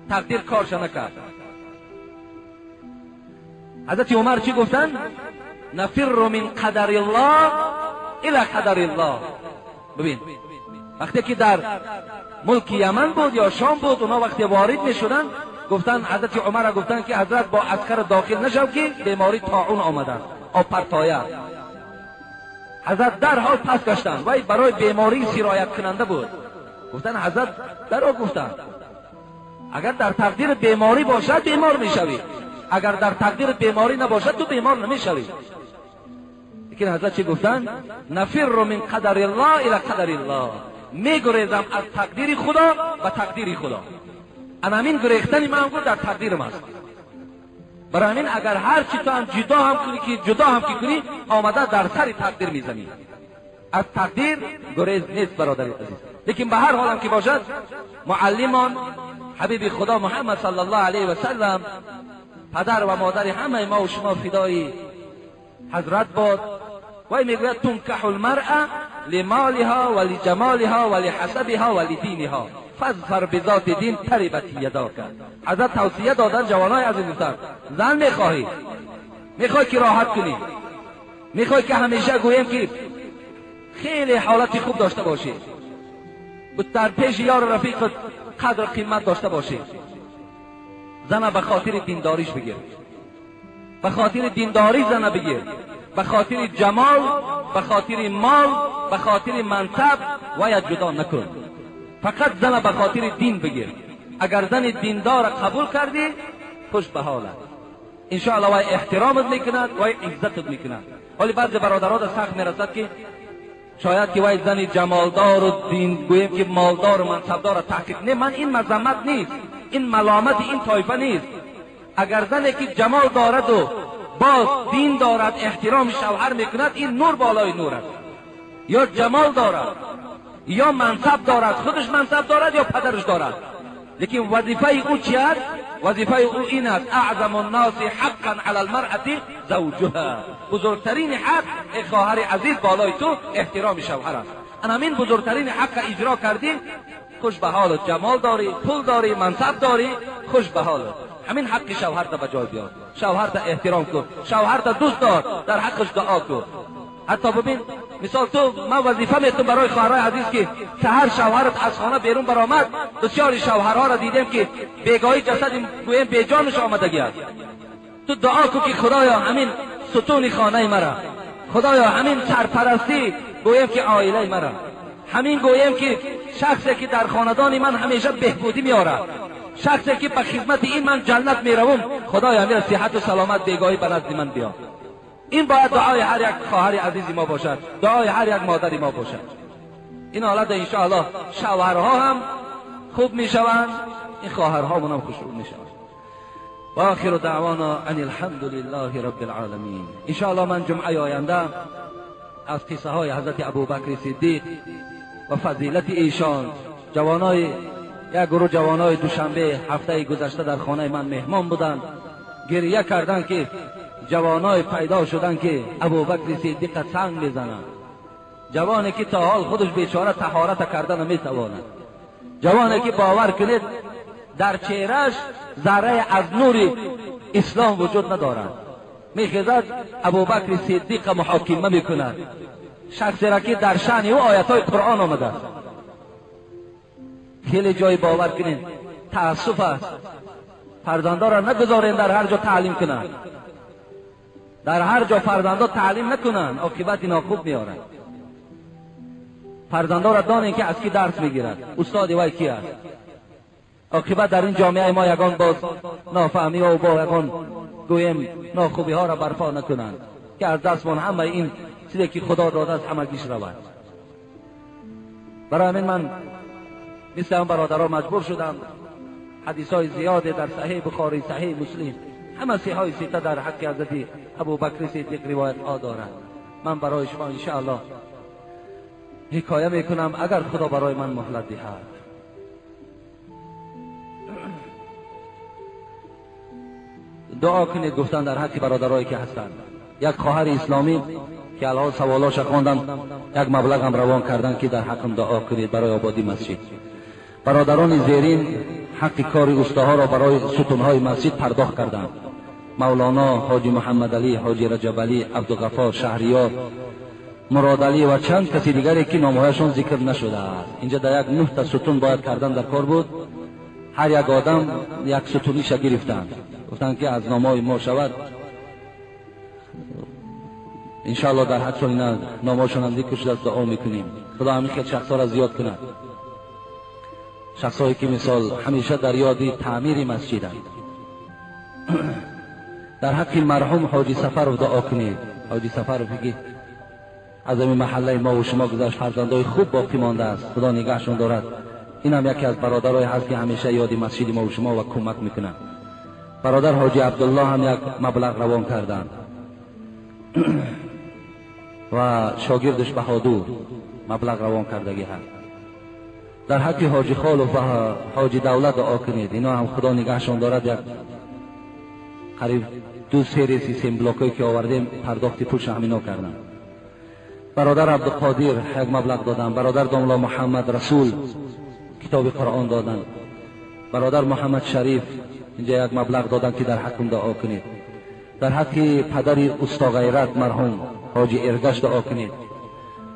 تقدیر کارش نکرد. حضرت عمر چی گفتن؟ نفر من قدر الله الى قدر الله. ببین وقتی که در ملک یمن بود یا شام بود، اونا وقتی وارد می شدن گفتن، حضرت عمر گفتن که حضرت با عسکر داخل نشو که بیماری طاعون آمده، آپرتایه. حضرت در حال پس گشتن، وای برای بیماری سرایت کننده بود. گفتن حضرت در گفتن اگر در تقدیر بیماری باشد بیمار میشوی، اگر در تقدیر بیماری نباشد تو بیمار نمیشوی. لیکن حضرت چی گفتن؟ نفر من قدر الله الى قدر الله. میگریزم از تقدیر خدا و تقدیر خدا. همین گریختن من هم در تقدیرم است. برای همین اگر هر چی تو هم جدا هم کنی که جدا هم کنی آمده در سر تقدیر میزنی. از تقدیر گریز نیست برادری عزیز. لیکن به هر حال هم که باشد، معلمان حبیب خدا محمد صلی الله علیه و سلم، پدر و مادر همه ما و شما فدای حضرت باد، وی میگوید تنکح المرأة لمالها و لجمالها و لحسبها و لدینها فاظفر بذات دین تربت یداک. حضرت توصیه دادن جوانای عزیز، زن میخواهی میخوای که راحت کنی، میخوای که همیشه گویم که خیلی حالت خوب داشته باشی، در پیش یار رفیقت قدر قیمت داشته باشی، زن به خاطر دینداریش بگیر، به خاطر دینداری زن بگیر، به خاطر جمال، به خاطر مال، به خاطر منصب و جدا نکن. فقط زن به خاطر دین بگیر. اگر زن دیندار قبول کردی خوش به حالت، انشاءالله وای احترامت میکند وای عزتت میکند. ولی بعضی برادرها در سخت میرسد که شاید که وای زن جمالدار و دین گویم که مالدار و منصبدار تحقیق. نه، من این مذمت نیست، این ملامت این طایفه نیست. اگر زنی که جمال دارد و باز دین دارد، احترام شوهر میکند، این نور بالای نور است. یا جمال دارد یا منصب دارد، خودش منصب دارد یا پدرش دارد، لیکن وظیفه او چی است؟ وظیفه او این است: اعظم الناس حقا علی المرأة زوجها. بزرگترین حق ای خواهر عزیز بالای تو احترام شوهر است. همین بزرگترین حق اجرا کردی، خوش به حالت. جمال داری، پول داری، منصب داری، خوش به حالت. همین حق شوهرت به جای بیار، شوهرت احترام کن، شوهرت دوست دار، در حقش دعا کن. حتی ببین مثال تو، من وظیفه میتونم برای خواهرای عزیز که سحر شوهرت از خانه بیرون برآمد، بسیاری شوهرها را دیدم که بیگاهی جسد گویم بیجانش آمدگی است. تو دعا کن که خدایا همین ستون خانه مرا، خدایا همین سرپرستی گویم که عائله مرا، همین گویم که شخصی که در خاندان من همیشه بهبودی میاره، شخصی که به خدمت این من جنت میروم، خدایا همین صحت و سلامت بیگاهی به نزد من بیا. این باید دعای هر یک خواهر عزیزی ما باشد، دعای هر یک مادری ما باشد. این حالت انشاءالله شوهرها هم خوب میشوند، این خواهرها هم خوشرو میشوند. و آخر دعوانا ان الحمد لله رب العالمین. انشاءالله من جمعه آینده از قصه های حضرت ابوبکر صدیق و فضیلت ایشان، جوانای یک گروه جوانای دوشنبه هفته گذشته در خانه من مهمان بودند، گریه کردند که جوانای پیدا شدن که ابوبکر صدیق سنگ میزنند، جوانی که تا حال خودش بیچاره طهارت کردن نمیتواند، جوانی که باور کنید در چهرهش ذره از نور اسلام وجود ندارد، میخیزد ابوبکر صدیق محاکمه میکند، شخصی را که در شأن او آیاتهای قرآن آمده است. خیلی جای باور کنید تأسف است، فرزندان را نگذارین در هر جا تعلیم کنند، در هر جا فرزندان تعلیم نکنند، عاقبت ناخوب میارند. فرزندان را دانین که از کی درس میگیرند، استاد وای کی است. عاقبت در این جامعه ما یگان باز نافهمی و با یگان گویم ناخوبی ها را برپا نکنند که از دستمان همه این چیزی که خدا داده است همگیش رود. برای همین من مثل هم برادرها مجبور شدم حدیث های زیاده در صحیح بخاری، صحیح مسلم، همه صحیح های سیطه در حق حضرت ابوبکر صدیق روایت ها دارند. من برای شما انشاءالله حکایه میکنم اگر خدا برای من مهلت دهد. دعا کنید گفتن در حق برادرایی که هستند. یک خواهر اسلامی که الان سوالاش خواندن، یک مبلغ هم روان کردن که در حقم دعا کنید برای آبادی مسجد. برادران زیرین حق کار استاها را برای ستونهای مسجد پرداخت کردند. مولانا، حاجی محمد علی، حاجی رجب علی، عبدالغفار شهریار، مراد علی و چند کسی دیگری که نامهایشان ذکر نشده است. اینجا در یک 9 تا ستون باید کردن در کار بود. هر یک آدم یک ستونیش گرفتند، گفتند که از نامه ما شود. انشاءالله در حق اینا نامه‌شان هم ذکر شده، دعا میکنیم خدا همین که شخصا را زیاد کنه، شخصایی که مثال همیشه در یادی تعمیر مسجدند. در حق مرحوم حاجی سفر رو دعا کنید. حاجی سفر رو بگید از این محله ما و شما گذشت، فرزندای خوب باقی مانده است، خدا نگهشون دارد. این هم یکی از برادرای هست که همیشه یادی مسجد ما و شما و کمک میکنن. برادر حاجی عبدالله هم یک مبلغ روان کردن و شاگردش بهادر مبلغ روان کردگی هست. در حق حاجی خالو و حاجی دولت دعا کنید، اینا هم خدا نگهشون دارد. یک قریب 2 سری سیستم بلاکایی که آوردیم پرداخت پولش همینا کردن. برادر عبدالقادر یک مبلغ دادن. برادر داملا محمد رسول کتاب قرآن دادن. برادر محمد شریف اینجا یک مبلغ دادن که در حقم دعا کنید. در حق پدر استا غیرت مرحوم حاجی ارگش دعا کنید،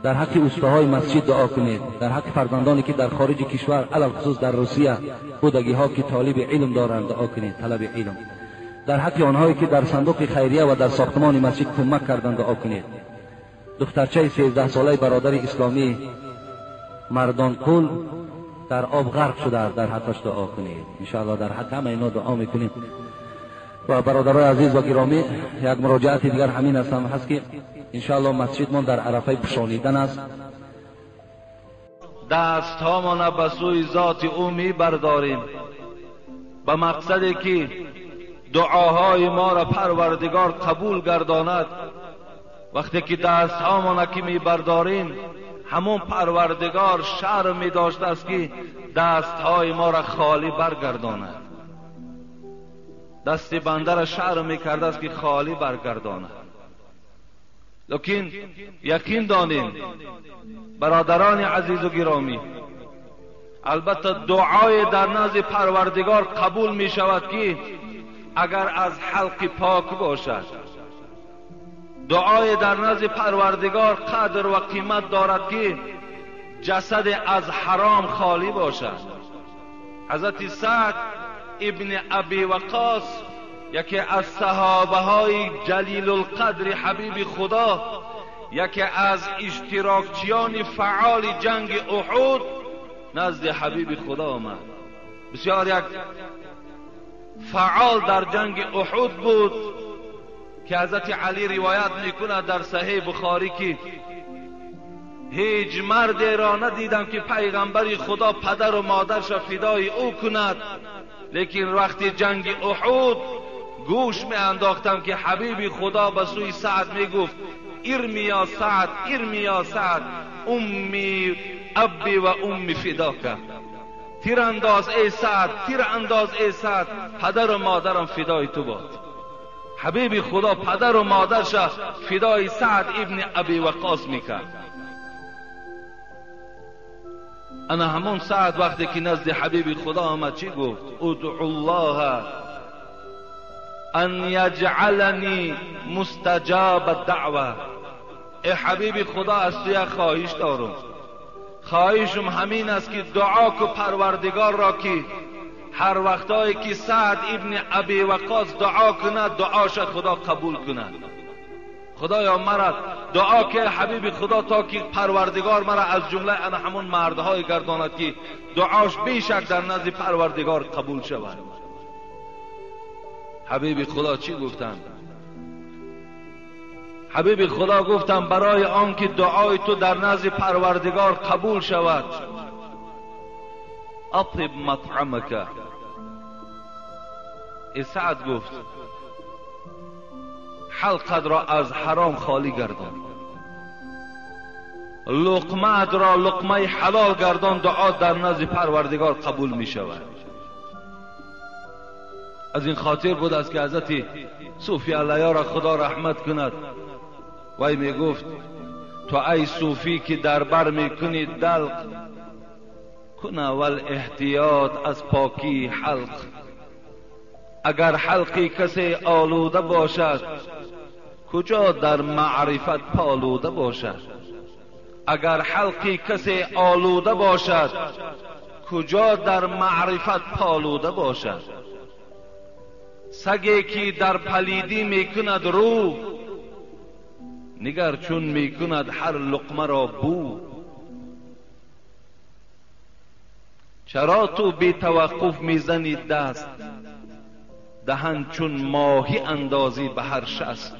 در حق استاهای مسجد دعا کنید، در حق فرزندانی که در خارج کشور علل خصوص در روسیه بودگی ها که طالب علم دارند دعا کنید، طلب علم، در حق آنهایی که در صندوق خیریه و در ساختمان مسجد کمک کردند دعا کنید. دخترچه 13 ساله برادر اسلامی مردان کل در آب غرق شده، در حقش دعا کنید. ان شاء الله در حق همه اینا دعا میکنیم. و برادرای عزیز و گرامی، یک مراجعت دیگر همین هست که ان شاء الله مسجد من در عرفه پوشانیدن است. دست هامان به سوی ذات او می برداریم به مقصدی که دعاهای ما را پروردگار قبول گرداند. وقتی که دست هامان که می برداریم، همون پروردگار شرم می داشته است که دست های ما را خالی برگرداند. دست بنده را شرم می کرده است که خالی برگرداند. لیکن یقین دانیم برادران عزیز و گرامی، البته دعای در نزد پروردگار قبول می شود که اگر از حلق پاک باشد. دعای در نزد پروردگار قدر و قیمت دارد که جسد از حرام خالی باشد. حضرت سعد ابن ابی وقاص، یکی از صحابه های جلیل القدر حبیب خدا، یکی از اشتراکچیان فعال جنگ احد، نزد حبیب خدا آمد. بسیار یک فعال در جنگ احد بود که حضرت علی روایت میکند در صحیح بخاری که هیچ مرد را ندیدم که پیغمبر خدا پدر و مادرش فدای او کند، لیکن وقتی جنگ احد گوش می انداختم که حبیب خدا به سوی سعد می گفت ارمی یا سعد، ارمی یا سعد، امی ابی و امی فداک. تیر انداز ای سعد، تیر انداز ای سعد، پدر و مادرم فدای تو باد. حبیب خدا پدر و مادرش فدای سعد ابن ابی وقاص میکرد. انا همون سعد وقتی که نزد حبیب خدا آمد چی گفت؟ ادعو الله ان یجعلنی مستجاب الدعوه. ای حبیب خدا، از تو یک خواهش دارم. خواهشم همین است که دعا کو پروردگار را که هر وقتایی که سعد ابن ابی وقاص دعا کند دعاش خدا قبول کند. خدایا مرا دعا که حبیب خدا تا که پروردگار مرا از جمله انا همون مردهای گرداند که دعاش بیشک در نزد پروردگار قبول شود. حبیب خدا چی گفتند؟ حبیب خدا گفتند برای آن که دعای تو در نزد پروردگار قبول شود، اطب مطعمک. ای سعد گفت حلقت را از حرام خالی گردان، لقمه را لقمه حلال گردان، دعا در نزد پروردگار قبول می شود. از این خاطر بود است که حضرت صوفی علیه را خدا رحمت کند وی می گفت تو ای صوفی که در بر می کنی دلق، کنه ول احتیاط از پاکی حلق. اگر حلقی کسی آلوده باشد کجا در معرفت پالوده باشد. اگر حلقی کسی آلوده باشد کجا در معرفت پالوده باشد. سگی که در پلیدی میکند رو، نگر چون میکند هر لقمه را بو. چرا تو بی توقف میزنی دست، دهن چون ماهی اندازی به هر شست.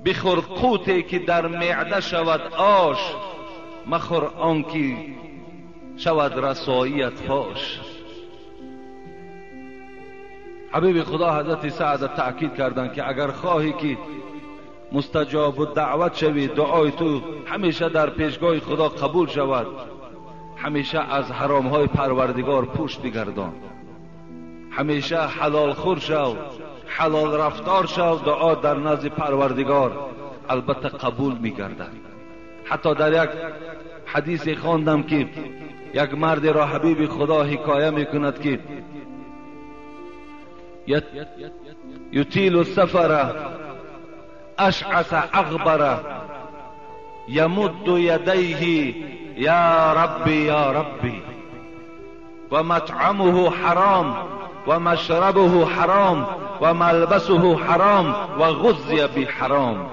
بخور قوتی که در معده شود آش، مخور آنکه شود رسواییت فاش. حبیب خدا حضرت سعد تأکید کردند که اگر خواهی که مستجاب و دعوت شوی، دعای تو همیشه در پیشگاه خدا قبول شود، همیشه از حرام های پروردگار پشت بگردان، همیشه حلال خور شو، حلال رفتار شو، دعا در نزد پروردگار البته قبول میگردد. حتی در یک حدیث خواندم که یک مرد را حبیب خدا حکایه میکند که یطیل السفر اشعث اغبر یمد یدیه یا ربی یا ربی و مطعمه حرام و مشربه حرام و ملبسه حرام و غذی بحرام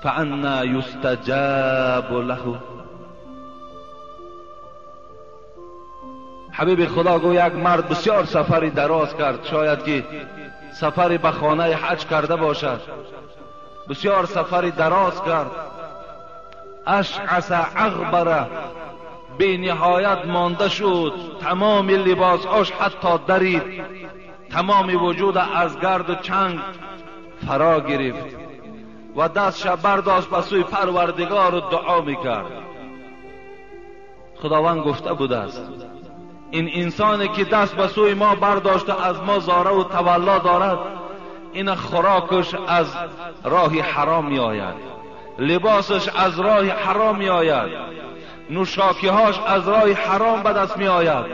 فانا یستجاب له. حبیب خدا گو یک مرد بسیار سفری دراز کرد، شاید که سفری به خانه حج کرده باشد، بسیار سفری دراز کرد. اشعث اغبر، بی نهایت مانده شد، تمام لباسهاش حتی درید، تمام وجود از گرد و چنگ فرا گرفت و دستش برداشت به سوی پروردگار و دعا میکرد. خداوند گفته بوده است این انسانی که دست به سوی ما برداشته از ما زاره و تولا دارد، این خوراکش از راه حرام می آید، لباسش از راه حرام می آید، نوشاکیهاش از راه حرام به دست می آید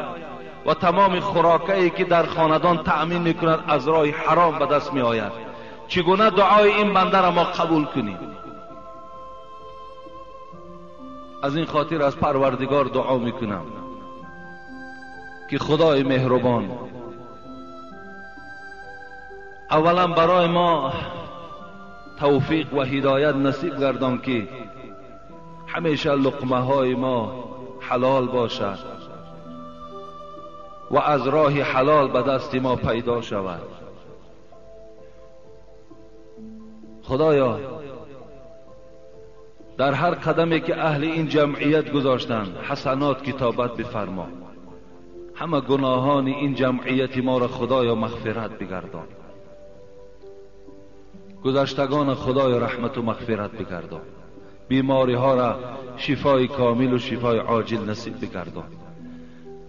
و تمام خوراکی که در خاندان تأمین می کند از راه حرام به دست می آید. چگونه دعای این بنده را ما قبول کنیم؟ از این خاطر از پروردگار دعا می کنم که خدای مهربان اولا برای ما توفیق و هدایت نصیب گردان که همیشه لقمه های ما حلال باشد و از راه حلال به دست ما پیدا شود. خدایا در هر قدمی که اهل این جمعیت گذاشتند حسنات کتابت بفرما، همه گناهان این جمعیت ما را خدایا مغفرت بگردان، گذشتگان خدای رحمت و مغفرت بگردان، بیماری ها را شفای کامل و شفای عاجل نصیب بگردان.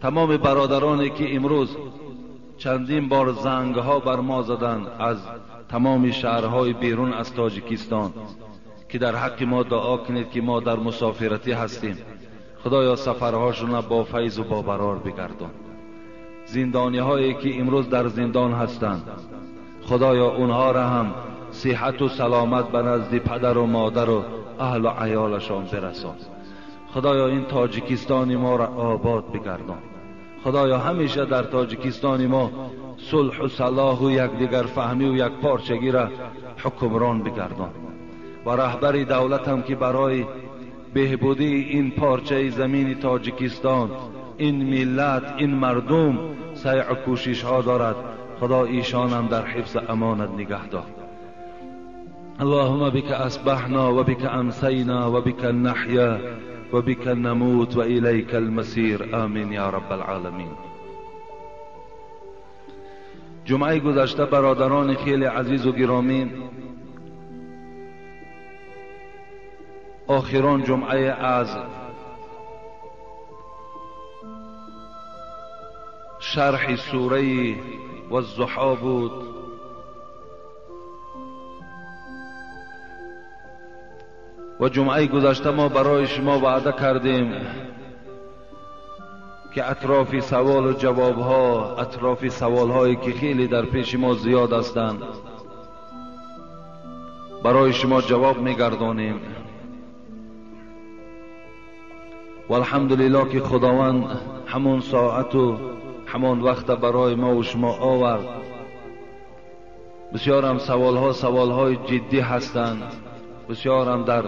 تمام برادرانی که امروز چندین بار زنگ ها بر ما زدند از تمام شهرهای بیرون از تاجیکستان که در حق ما دعا کنید که ما در مسافرتی هستیم، خدایا سفرهاشون با فیض و با برار بگردان. زندانی هایی که امروز در زندان هستند خدایا اونها را هم صحت و سلامت به نزد پدر و مادر و اهل و عیالشان برسان. خدایا این تاجیکستان ما را آباد بگردان. خدایا همیشه در تاجیکستان ما صلح و صلاح و یکدیگر فهمی و یک پارچگی را حکمران بگردان و رهبر دولت هم که برای بهبودی این پارچه زمین تاجیکستان، این ملت، این مردم سعی و کوشش ها دارد، خدا ایشان هم در حفظ امانت نگه دار. اللهم بك اصبحنا و بك امسینا و بك نحیا و بك نموت و الیک المصیر. آمین یا رب العالمین. جمعه گذشته برادران خیلی عزیز و گرامی، آخران جمعه از شرح سوره والضحی بود و جمعه گذشته ما برای شما وعده کردیم که اطراف سوال و جواب ها، اطراف سوال هایی که خیلی در پیش ما زیاد هستند برای شما جواب میگردانیم و الحمدلله که خداوند همون ساعت و همون وقت برای ما و شما آورد. بسیار هم سوال های جدی هستند، بسیار هم در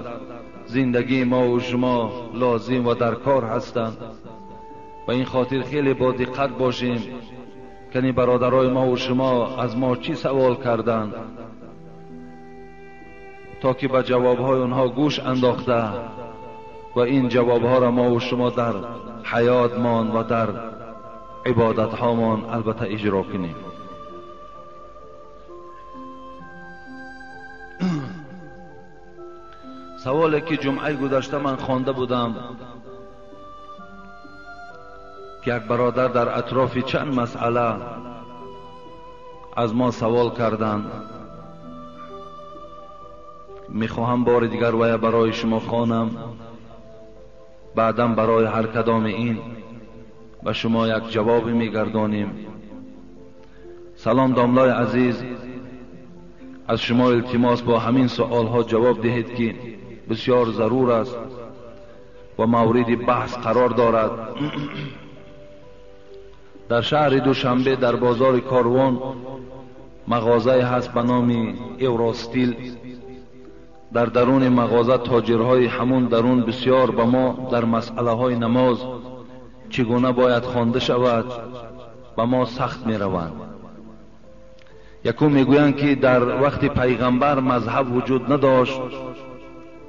زندگی ما و شما لازم و در کار هستند و این خاطر خیلی با دقت باشیم که برادرای ما و شما از ما چی سوال کردند تا که به جوابهای اونها گوش انداخته و این جوابها را ما و شما در حیاتمان و در عبادتهامان البته اجرا کنیم. سوالی که جمعه گذشته من خوانده بودم که یک برادر در اطراف چند مسئله از ما سوال کردند، میخواهم بار دیگر وی برای شما خوانم، بعدم برای هر کدام این به شما یک جواب میگردانیم سلام داملای عزیز، از شما التماس با همین سوال ها جواب دهید که بسیار ضرور است و مورد بحث قرار دارد. در شهر دوشنبه در بازار کاروان مغازه هست به نام اوراستیل. در درون مغازه تاجرهای همون درون بسیار به ما در مسئله های نماز چگونه باید خوانده شود به ما سخت می روند. یکم میگویند که در وقت پیغمبر مذهب وجود نداشت،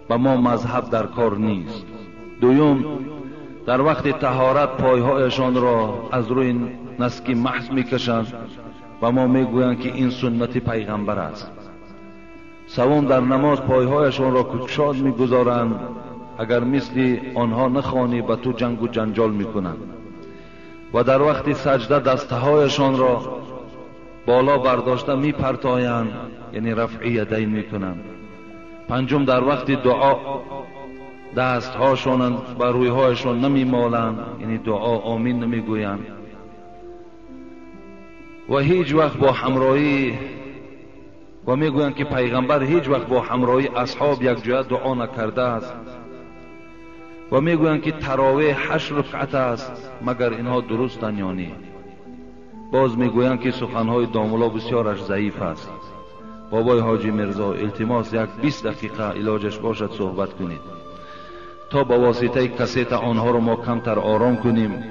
به ما مذهب در کار نیست. دوم، در وقت طهارت پایهایشان را از روی نسکی محض میکشند و ما میگویند که این سنت پیغمبر است. سوم، در نماز پایهایشان را کشاد میگذارند، اگر مثل آنها نخوانی به تو جنگ و جنجال میکنند. و در وقت سجده دستهایشان را بالا برداشته میپرتایند، یعنی رفع یدین میکنند. پنجم، در وقت دعا دستهاشان بر رویهایشان نمیمالند، یعنی دعا آمین نمیگویند. و هیچ وقت با همراهی و میگویند که پیغمبر هیچ وقت با همراهی اصحاب یک جای دعا نکرده است. و میگویند که تراویح 8 رکعت است، مگر اینها درستند یا نه؟ باز میگویند که سخنهای داملا بسیارش ضعیف است. بابای حاجی مرزا، التماس یک 20 دقیقه علاجش باشد صحبت کنید تا با واسطه کسیت آنها رو ما کمتر آرام کنیم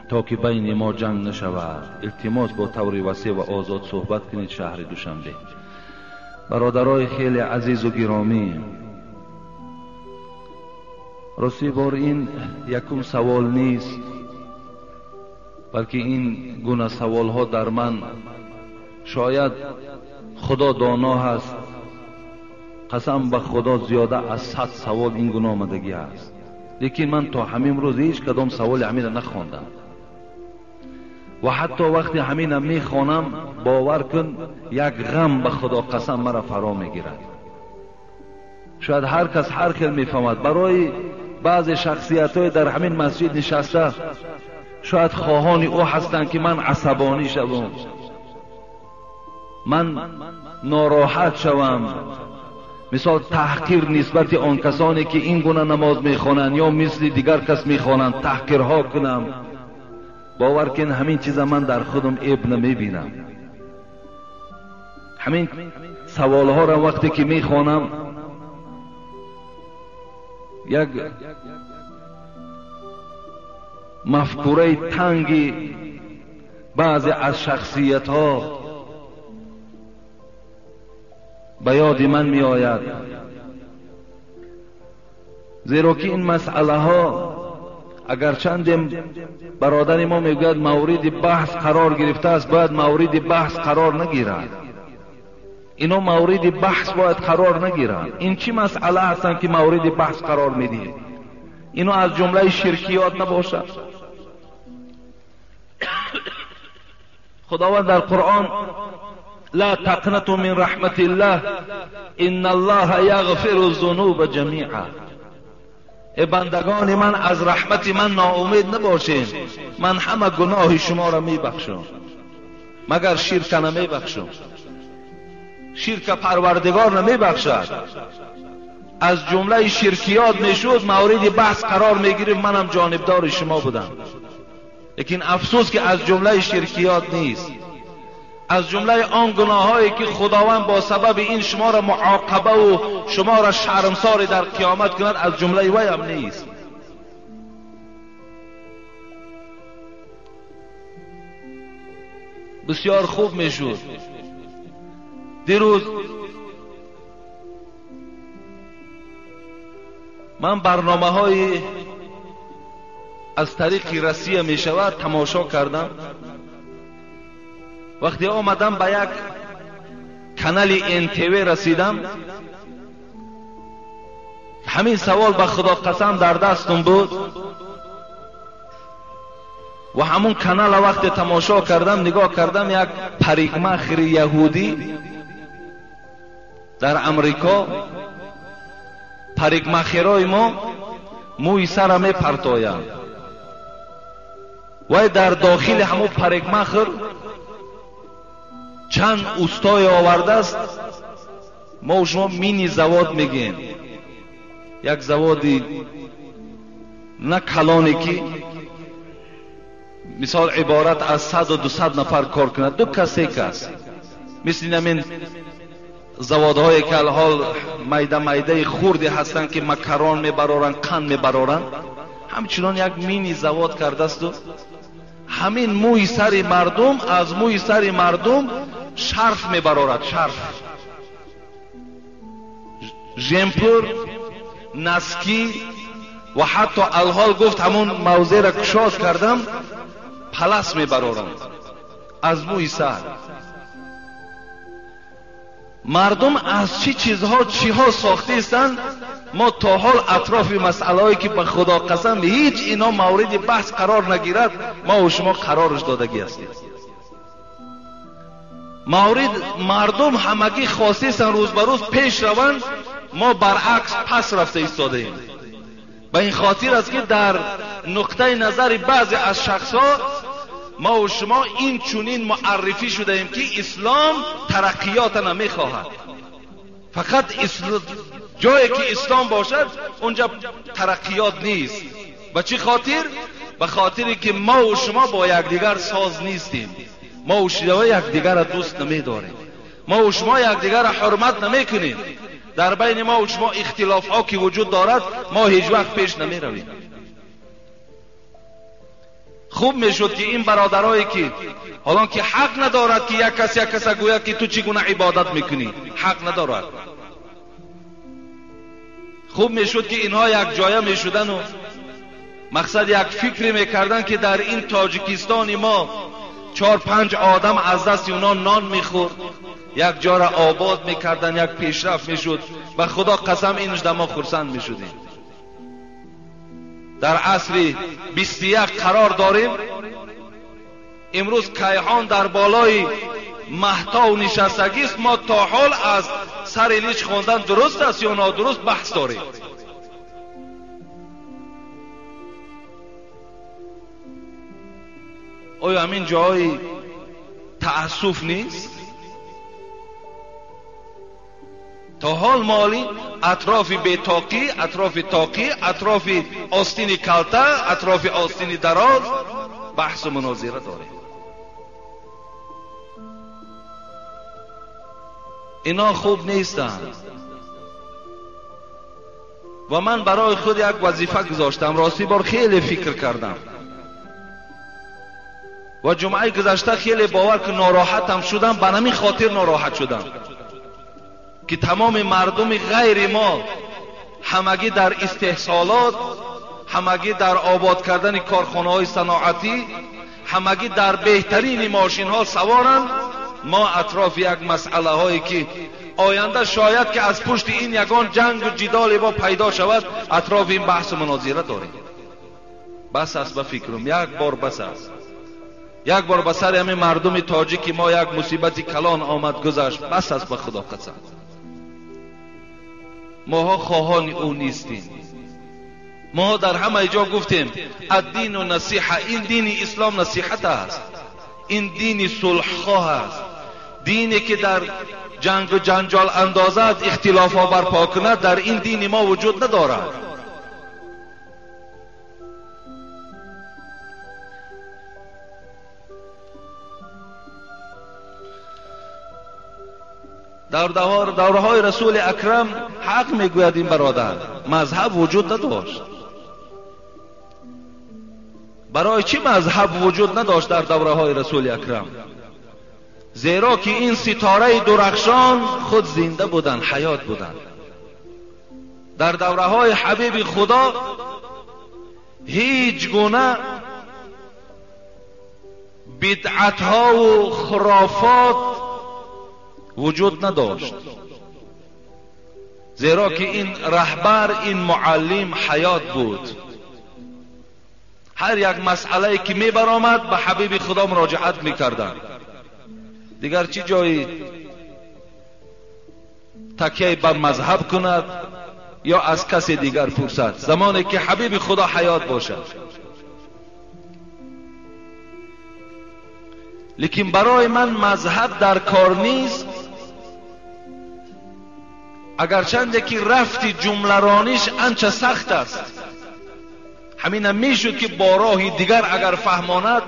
تا که بین ما جنگ نشود. التماس با طور وسیع و آزاد صحبت کنید. شهر دوشنبه. برادرای خیلی عزیز و گرامی، راستی بار این یکم سوال نیست، بلکه این گونه سوال ها در من شاید خدا دانا هست، قسم به خدا زیاده از 100 سوال این گونه آمدگی است، لیکن من تا همین روز هیچ کدام سوال همین نخواندم. و حتی وقتی همین میخوانم باور کن یک غم به خدا قسم مرا فرا میگیرد. شاید هر کس هر خیل میفهمد. برای بعض شخصیت های در همین مسجد نشسته شاید خواهان او هستند که من عصبانی شوم، من ناراحت شوم، مثال تحقیر نسبت آن کسانی که این گونه نماز میخوانند یا مثل دیگر کس میخوانند تحقیرها کنم. باور کن همین چیز من در خودم عیب نمیبینم. همین سوال ها را وقتی که میخوانم یک مفکوره تنگی بعضی از شخصیت ها به یاد من می آید، زیرا که این مسئله ها اگرچند برادر ما میگوید مورد بحث قرار گرفته است، باید مورد بحث قرار نگیرد. اینا مورد بحث باید قرار نگیرند. این چی مسئله هستند که مورد بحث قرار میدید؟ اینو از جمله شرکیات نباشد. خداوند در قرآن لا تقنطوا من رحمت الله ان الله یغفر الذنوب جمیعا. ای بندگان من از رحمت من ناامید نباشین، من همه گناه شما را میبخشم مگر شرک نمیبخشم. شرک پروردگار نمیبخشد. از جمله شرکیات میشد مورد بحث قرار میگیریم، منم جانبدار شما بودم. لیکن افسوس که از جمله شرکیات نیست. از جمله آن گناهایی که خداوند با سبب این شما را معاقبه و شما را شرمسار در قیامت کند، از جمله وی هم نیست. بسیار خوب میشد دیروز من برنامه های از طریق رسیه می شود تماشا کردم. وقتی آمدم به یک کانال NTV رسیدم، همین سوال به خدا قسم در دستم بود و همون کانال وقتی تماشا کردم نگاه کردم، یک پریکمخر یهودی در امریکا، پریکمخرای ما موی سر می پرتایم و در داخل همون پریکمخر چند اوستای آورده است. ما و شما مینی زواد میگیم، یک زوادی نه کلانی که مثال عبارت از 100 و 200 نفر کار کند، دو کس یک کس، مثل همین زوادهای که الحال میده میده خوردی هستند که مکران میبرارن، قند میبرارن، همچنان یک مینی زواد کرده است و همین موی سر مردم از موی سر مردم شرف میبرارد. شرف، ژمپر، نسکی و حتی الحال گفت همون موضع را کشاز کردم، پلس میبرارند از موی سر. مردم از چی چیزها چیها ساخته استند؟ ما تا حال اطراف مسئله هایی که به خدا قسم هیچ اینا مورد بحث قرار نگیرد، ما و شما قرارش دادگی هستیم. مردم همگی خواسته استند روز به روز پیش روند، ما برعکس پس رفته ایستاده ایم. به این خاطر است که در نقطه نظر بعضی از شخصها ما و شما این چونین معرفی شده ایم که اسلام ترقیات نمیخواهد. فقط جایی که اسلام باشد اونجا ترقیات نیست. به چه خاطر؟ به خاطری که ما و شما با یکدیگر ساز نیستیم. ما و شما یکدیگر دوست نمیداریم. ما و شما یکدیگر حرمت نمیکنیم. در بین ما و شما اختلاف ها که وجود دارد، ما هیچ وقت پیش نمی رویم. خوب میشد که این برادرایی که حالا که حق ندارد که یک کس گوید که تو چگونه عبادت میکنی، حق ندارد. خوب میشد که اینها یک جایه میشدن و مقصد یک فکری میکردن که در این تاجیکستان ما 4-5 آدم از دست اونا نان میخورد، یک جا را آباد میکردن، یک پیشرفت میشد. و خدا قسم اینش در ما خرسند میشدیم. در عصر 21 قرار داریم. امروز کیهان در بالای مهتاب نشستگی است. ما تا حال از سر لیچ خواندن درست است یا نادرست بحث داریم. آیا همین جای تأسف نیست؟ تا حال مالی اطراف بیتاقی، اطراف تاقی، اطراف آستین کلته، اطراف آستین دراز بحث و مناظره داره. اینا خوب نیستند. و من برای خود یک وظیفه گذاشتم، راستی بار خیلی فکر کردم و جمعه گذشته خیلی باور که ناراحتم شدم. به همین خاطر ناراحت شدم که تمام مردم غیر ما همگی در استحصالات، همگی در آباد کردن کارخانه های صناعتی، همگی در بهترین ماشین ها سوارند. ما اطراف یک مسئله هایی که آینده شاید که از پشت این یگان جنگ و جدال با پیدا شود، اطراف این بحث و مناظره داریم. بس است به فکرم، یک بار بس است. یک بار به سر همین مردم تاجیک ما یک مصیبت کلان آمد گذشت. بس است به خدا قسم. ماها خواهان او نیستیم. ما در همه جا گفتیم الدین و نصیحه. این دین اسلام نصیحت است. این دین صلح خواه است. دینی که در جنگ و جنجال اندازد، اختلاف ها برپا کند، در این دین ما وجود ندارد. در دورهای رسول اکرم حق میگوید این برادر، مذهب وجود نداشت. برای چی مذهب وجود نداشت در دورهای رسول اکرم؟ زیرا که این ستاره درخشان خود زنده بودند، حیات بودند. در دورهای حبیب خدا هیچ گونه بدعت ها و خرافات وجود نداشت. زیرا که این رهبر، این معلم حیات بود. هر یک مسئله که می برآمد به حبیب خدا مراجعت می کردند. دیگر چی جایی تکیه بر مذهب کند یا از کسی دیگر پرسد، زمانی که حبیب خدا حیات باشد. لیکن برای من مذهب در کار نیست، اگرچنده که رفتی جمله رانیش انچه سخت است. همین میشد که با راهی دیگر اگر فهماند،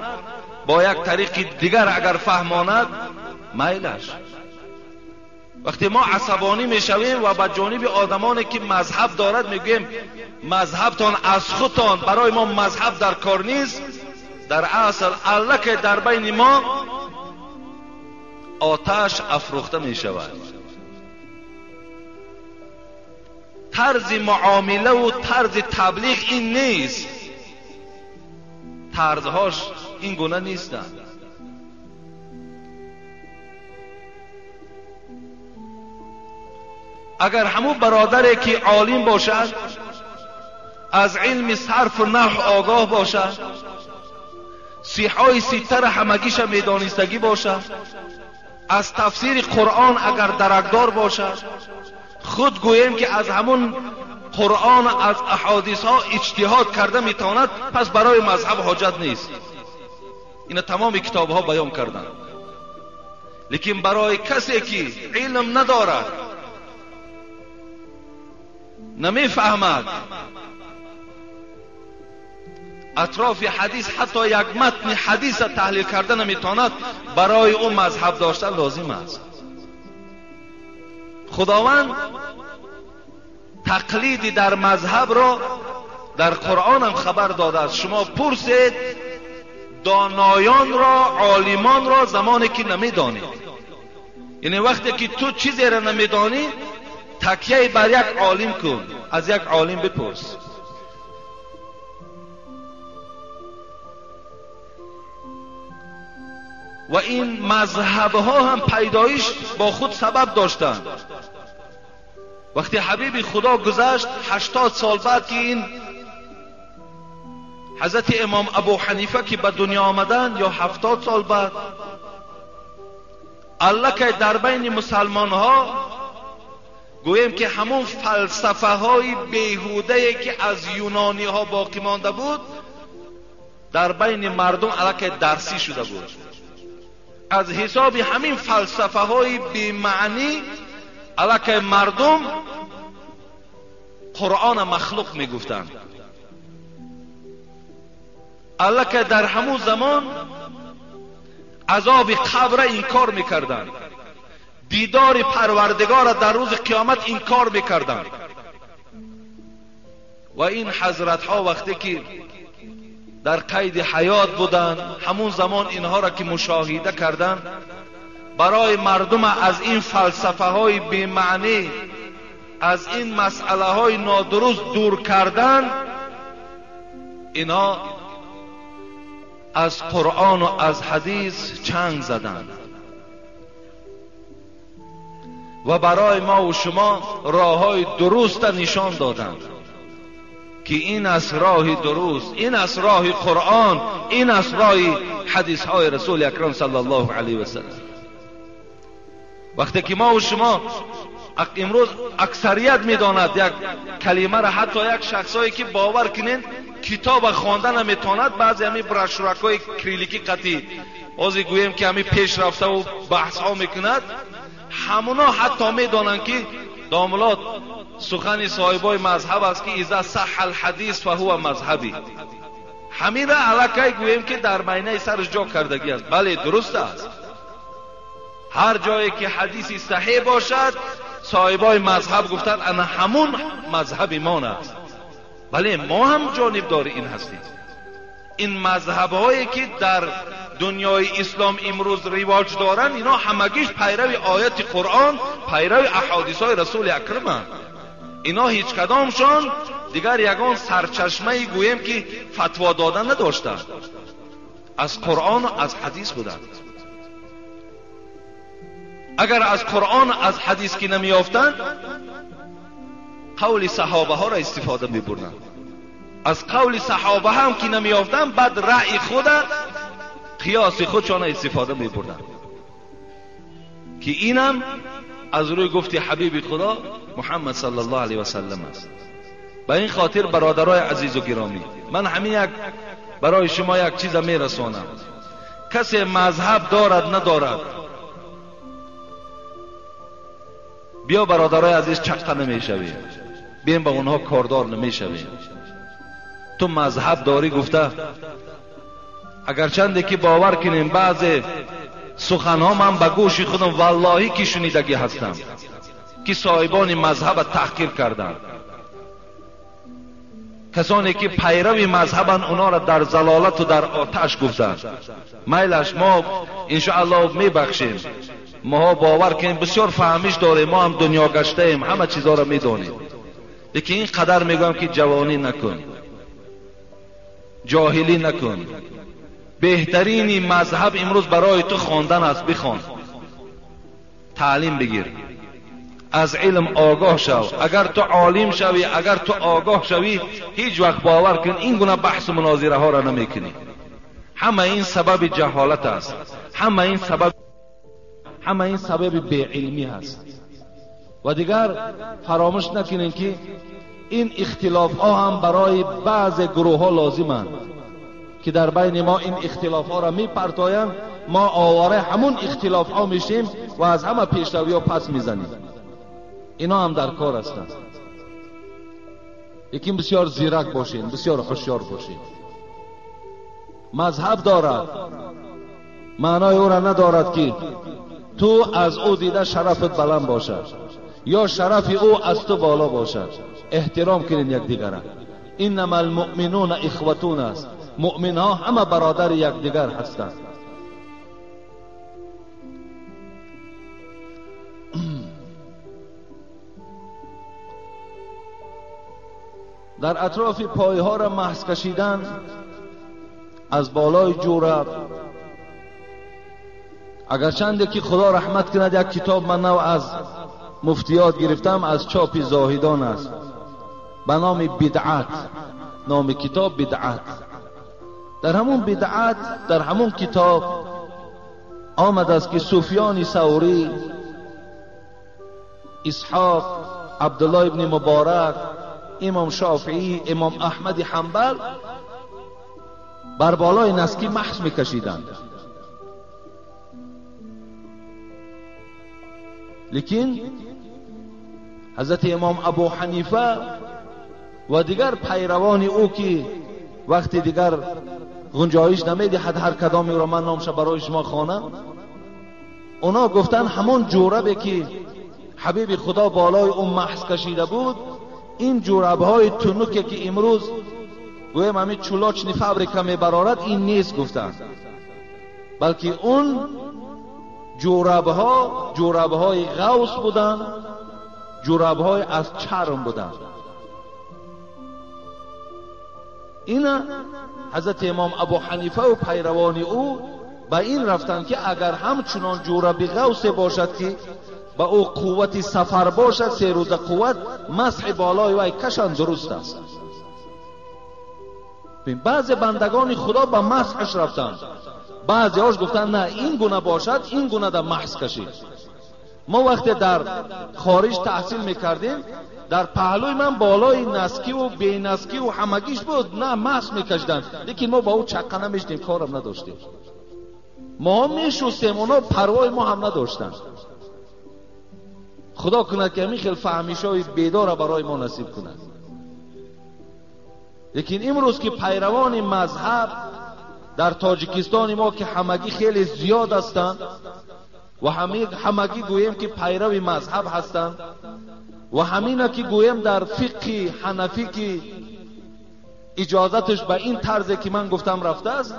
با یک طریق دیگر اگر فهماند میلش. وقتی ما عصبانی میشویم و به جانب آدمانی که مذهب دارد میگویم مذهبتان از خودتان، برای ما مذهب در کار نیست، در اصل الله که در بین ما آتش افروخته میشود. طرز معامله و طرز تبلیغ این نیست، طرزهاش این گونه نیستند. اگر همون برادری که عالم باشد، از علم صرف و نحو آگاه باشد، صیحای سیتر همگیش میدانستگی باشد، از تفسیر قرآن اگر درکدار باشد، خود گوییم که از همون قرآن از احادیث ها اجتهاد کرده میتواند، پس برای مذهب حاجت نیست. این تمام کتاب ها بیان کردند. لیکن برای کسی که علم ندارد، نمیفهمد، اطراف حدیث حتی یک متن حدیث تحلیل کرده نمیتواند، برای او مذهب داشتن لازم است. خداوند تقلیدی در مذهب را در قرآن هم خبر داده است. شما پرسید دانایان را، عالمان را زمانی که نمیدانید، یعنی وقتی که تو چیزی را نمیدانی تکیه بر یک عالم کن، از یک عالم بپرس. و این مذهب ها هم پیدایش با خود سبب داشتند. وقتی حبیب خدا گذشت 80 سال بعد که این حضرت امام ابو حنیفه که به دنیا آمدن، یا 70 سال بعد، الله که در بین مسلمان ها گویم که همون فلسفه های بیهوده که از یونانی ها باقی مانده بود در بین مردم الکی درسی شده بود. از حساب همین فلسفه های بی معنی الکی مردم قرآن مخلوق می گفتند. الکی در همون زمان عذاب قبر انکار می کردند، دیدار پروردگار در روز قیامت انکار میکردند. و این حضرت ها وقتی که در قید حیات بودند، همون زمان اینها را که مشاهده کردند، برای مردم از این فلسفه های بی معنی، از این مسئله های نادرست دور کردن، اینها از قرآن و از حدیث چنگ زدند و برای ما و شما راه های درست نشان دادند که این از راه درست، این از راه قرآن، این از راه حدیث های رسول اکرم صلی الله علیه و سلم. وقتی که ما و شما امروز اکثریت میداند یک کلمه را، حتی یک شخصایی که باور کنین کتاب خواندن نمیتواند، بعضی همی براشورکای کریلیکی قطعی بازی گویم که همی پیش رفته و بحث ها میکند، همونا حتی میدانند که داملات سخن صاحبای مذهب است که اذا صح الحدیث فهو مذهبی. همین را علاقه گویم که در معنی سرش جا کردگی است. بله درست است، هر جایی که حدیثی صحیح باشد صاحبای مذهب گفتند انا همون مذهب ما است. بله ما هم جانبدار این هستیم. این مذهب هایی که در دنیای اسلام امروز رواج دارن، اینا همگیش پیرو آیت قرآن، پیرو احادیث های رسول اکرم هستند. اینا هیچ کدامشان دیگر یگان سرچشمه گویم که فتوا دادن نداشتند، از قرآن و از حدیث بودند. اگر از قرآن از حدیث که نمیافتند، قول صحابه ها را استفاده میبردند. از قول صحابه هم که نمیافتند، بعد رأی خود، قیاس خودشان استفاده میبردند که اینم از روی گفتی حبیب خدا محمد صلی الله علیه و سلم است. به این خاطر برادرای عزیز و گرامی، من همین یک برای شما یک چیز میرسانم کسی مذهب دارد ندارد، بیا برادرای عزیز چقدر نمیشویم، بیم با اونها کاردار نمیشویم. تو مذهب داری گفته، اگر چنده که باور کنیم بعضی سخنها من به گوش خودم والله که شنیدگی هستم که صاحبان مذهب تحقیر کردن، کسانی که پیروی مذهبن اونا را در ضلالت و در آتش گفتن. میلش ما انشاءالله میبخشیم، ما باور کنیم بسیار فهمیش داریم، ما هم دنیا گشته ایم، همه چیزها را میدانیم، لیکن این قدر میگم که جوانی نکن، جاهلی نکن. بهترین مذهب امروز برای تو خواندن است، بخوان، تعلیم بگیر، از علم آگاه شو. اگر تو عالم شوی، اگر تو آگاه شوی، هیچ وقت باور کن این گونه بحث و مناظره ها را نمیکنی. همه این سبب جهالت است، همه این سبب بی علمی است. و دیگر فراموش نکنین که این اختلاف ها هم برای بعض گروه ها لازمند که در بین ما این اختلاف ها را می پرتایند، ما آواره همون اختلاف ها میشیم و از همه پیشروی ها پس میزنیم. اینا هم در کار هستند. یکی بسیار زیرک باشین، بسیار هوشیار باشین. مذهب دارد، معنای او را ندارد که تو از او دیده شرفت بلند باشد یا شرف او از تو بالا باشد. احترام کنین یکدیگر را. انما المؤمنون اخوتون است، مؤمن ها همه برادر یکدیگر هستند. در اطراف پایه ها را محض کشیدن از بالای جوراب. اگرچند که خدا رحمت کند یک کتاب من نو از مفتیات گرفتم، از چاپ زاهدان است، به نام بدعت، نام کتاب بدعت. در همون بدعت، در همون کتاب آمد است که سفیان ثوری، اسحاق، عبدالله ابن مبارک، امام شافعی، امام احمد حنبل بر بالای نسکی محض میکشیدند. لیکن حضرت امام ابو حنیفه و دیگر پیروان او که وقتی دیگر گنجایش نمیدهد هر کدامی را من نامش برای شما خوانم، اونا گفتن همون جوربی که حبیب خدا بالای اون محض کشیده بود، این جوربهای تنوکی که امروز گویم همین چولاچنی فابریکا میبرارد، این نیست گفتن، بلکه اون جوربهای غوث بودن، جوربهای از چرم بودن. این حضرت امام ابو حنیفه و پیروان او به این رفتن که اگر همچنان جورب غوث باشد که با او قوت سفر باشد، 3 روز قوت، مسح بالای وی کشان درست است. بعضی بندگان خدا به مسحش رفتن، بعضی هاش گفتن نه این گونه باشد، این گونه در محض کشید. ما وقتی در خارج تحصیل میکردیم، در پهلوی من بالای نسکی و بی نسکی و همگیش بود، نه محض میکشدن، لیکن ما با او چقه نمیشتیم، کارم نداشتیم. ما میشستیم، اونا پروای ما هم نداشتن. خدا کند که همین خیلی فهمیشای بیدار برای ما نصیب کند. لیکن امروز که پیروان مذهب در تاجیکستان ما که همگی خیلی زیاد هستند و همگی گویم که پیرو مذهب هستند و همینا که گویم در فقه حنفی که اجازتش به این طرزی که من گفتم رفته است،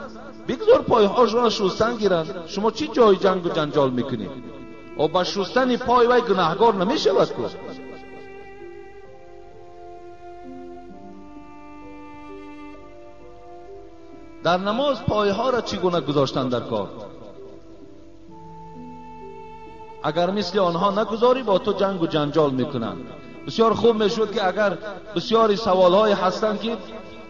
بگذار پایهاش را شستن گیرن. شما چی جای جنگ و جنجال میکنید؟ و با شستن پای وی گناهگار نمیشود که. در نماز پایه ها را چگونه گذاشتن در کار؟ اگر مثل آنها نگذاری با تو جنگ و جنجال میکنن. بسیار خوب میشود که اگر بسیاری سوال های هستن که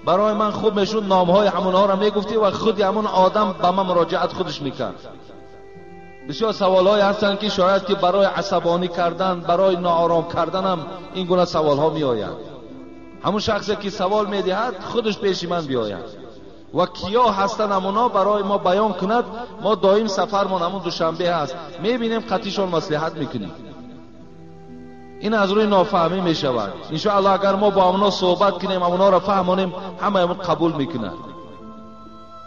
برای من خوب میشود نام های همونها را میگفتی و خود همون آدم به من مراجعت خودش میکرد. بسیار سوال های هستن که شاید که برای عصبانی کردن، برای ناآرام کردن هم این گونه سوال ها می آید. همون شخصی که سوال میدهد خودش پیش من بیاید. و کیا هستن امونا برای ما بیان کند. ما دائم سفرمون همون دوشنبه هست، میبینیم قطعیشون مصلحت میکنیم. این از روی نافهمی میشود. انشاءالله اگر ما با امونا صحبت کنیم، امونا را فهمونیم، همه همون قبول میکنن.